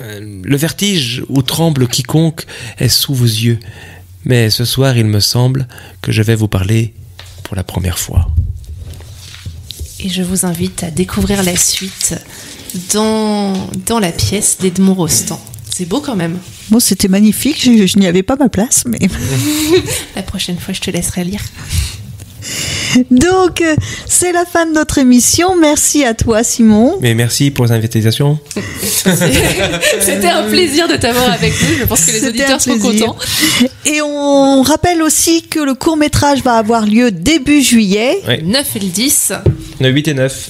Speaker 3: Le vertige où tremble quiconque est sous vos yeux. Mais ce soir, il me semble que je vais vous parler pour la première fois.
Speaker 2: Et je vous invite à découvrir la suite dans la pièce d'Edmond Rostand. C'est beau quand même.
Speaker 1: Bon, c'était magnifique, je n'y avais pas ma place, mais...
Speaker 2: La prochaine fois, je te laisserai lire.
Speaker 1: Donc, c'est la fin de notre émission. Merci à toi, Simon.
Speaker 3: Mais merci pour l'invitation.
Speaker 2: C'était un plaisir de t'avoir avec nous. Je pense que les auditeurs seront contents.
Speaker 1: Et on rappelle aussi que le court-métrage va avoir lieu début juillet.
Speaker 3: Oui.
Speaker 2: 9 et le 10.
Speaker 3: Le 8 et 9.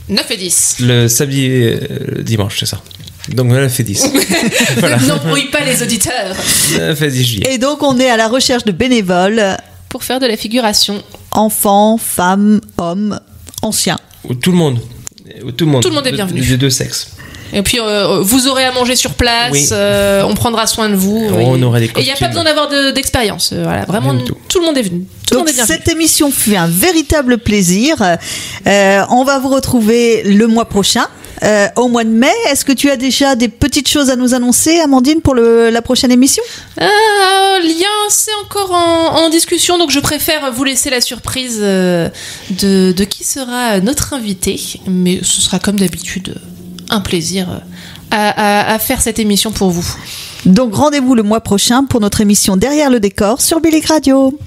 Speaker 2: 9 et 10.
Speaker 3: Le samedi et dimanche, c'est ça. Donc 9 et 10.
Speaker 2: Voilà. N'embrouille pas les auditeurs.
Speaker 3: 9 et 10 juillet.
Speaker 1: Et donc, on est à la recherche de bénévoles.
Speaker 2: Pour faire de la figuration.
Speaker 1: Enfants, femmes, hommes, anciens.
Speaker 3: Tout le monde. Tout le monde
Speaker 2: est bienvenu.
Speaker 3: De deux sexes.
Speaker 2: Et puis, vous aurez à manger sur place.
Speaker 3: Oui.
Speaker 2: On prendra soin de vous.
Speaker 3: On aura des costumes.
Speaker 2: Et il n'y a pas besoin d'avoir d'expérience. Voilà, vraiment, tout le monde est venu.
Speaker 1: Donc, cette émission fut un véritable plaisir. On va vous retrouver le mois prochain. Au mois de mai, est-ce que tu as déjà des petites choses à nous annoncer, Amandine, pour la prochaine émission ?
Speaker 2: C'est encore en discussion, donc je préfère vous laisser la surprise de qui sera notre invité. Mais ce sera comme d'habitude un plaisir à faire cette émission pour vous.
Speaker 1: Donc rendez-vous le mois prochain pour notre émission Derrière le décor sur Bilic Radio.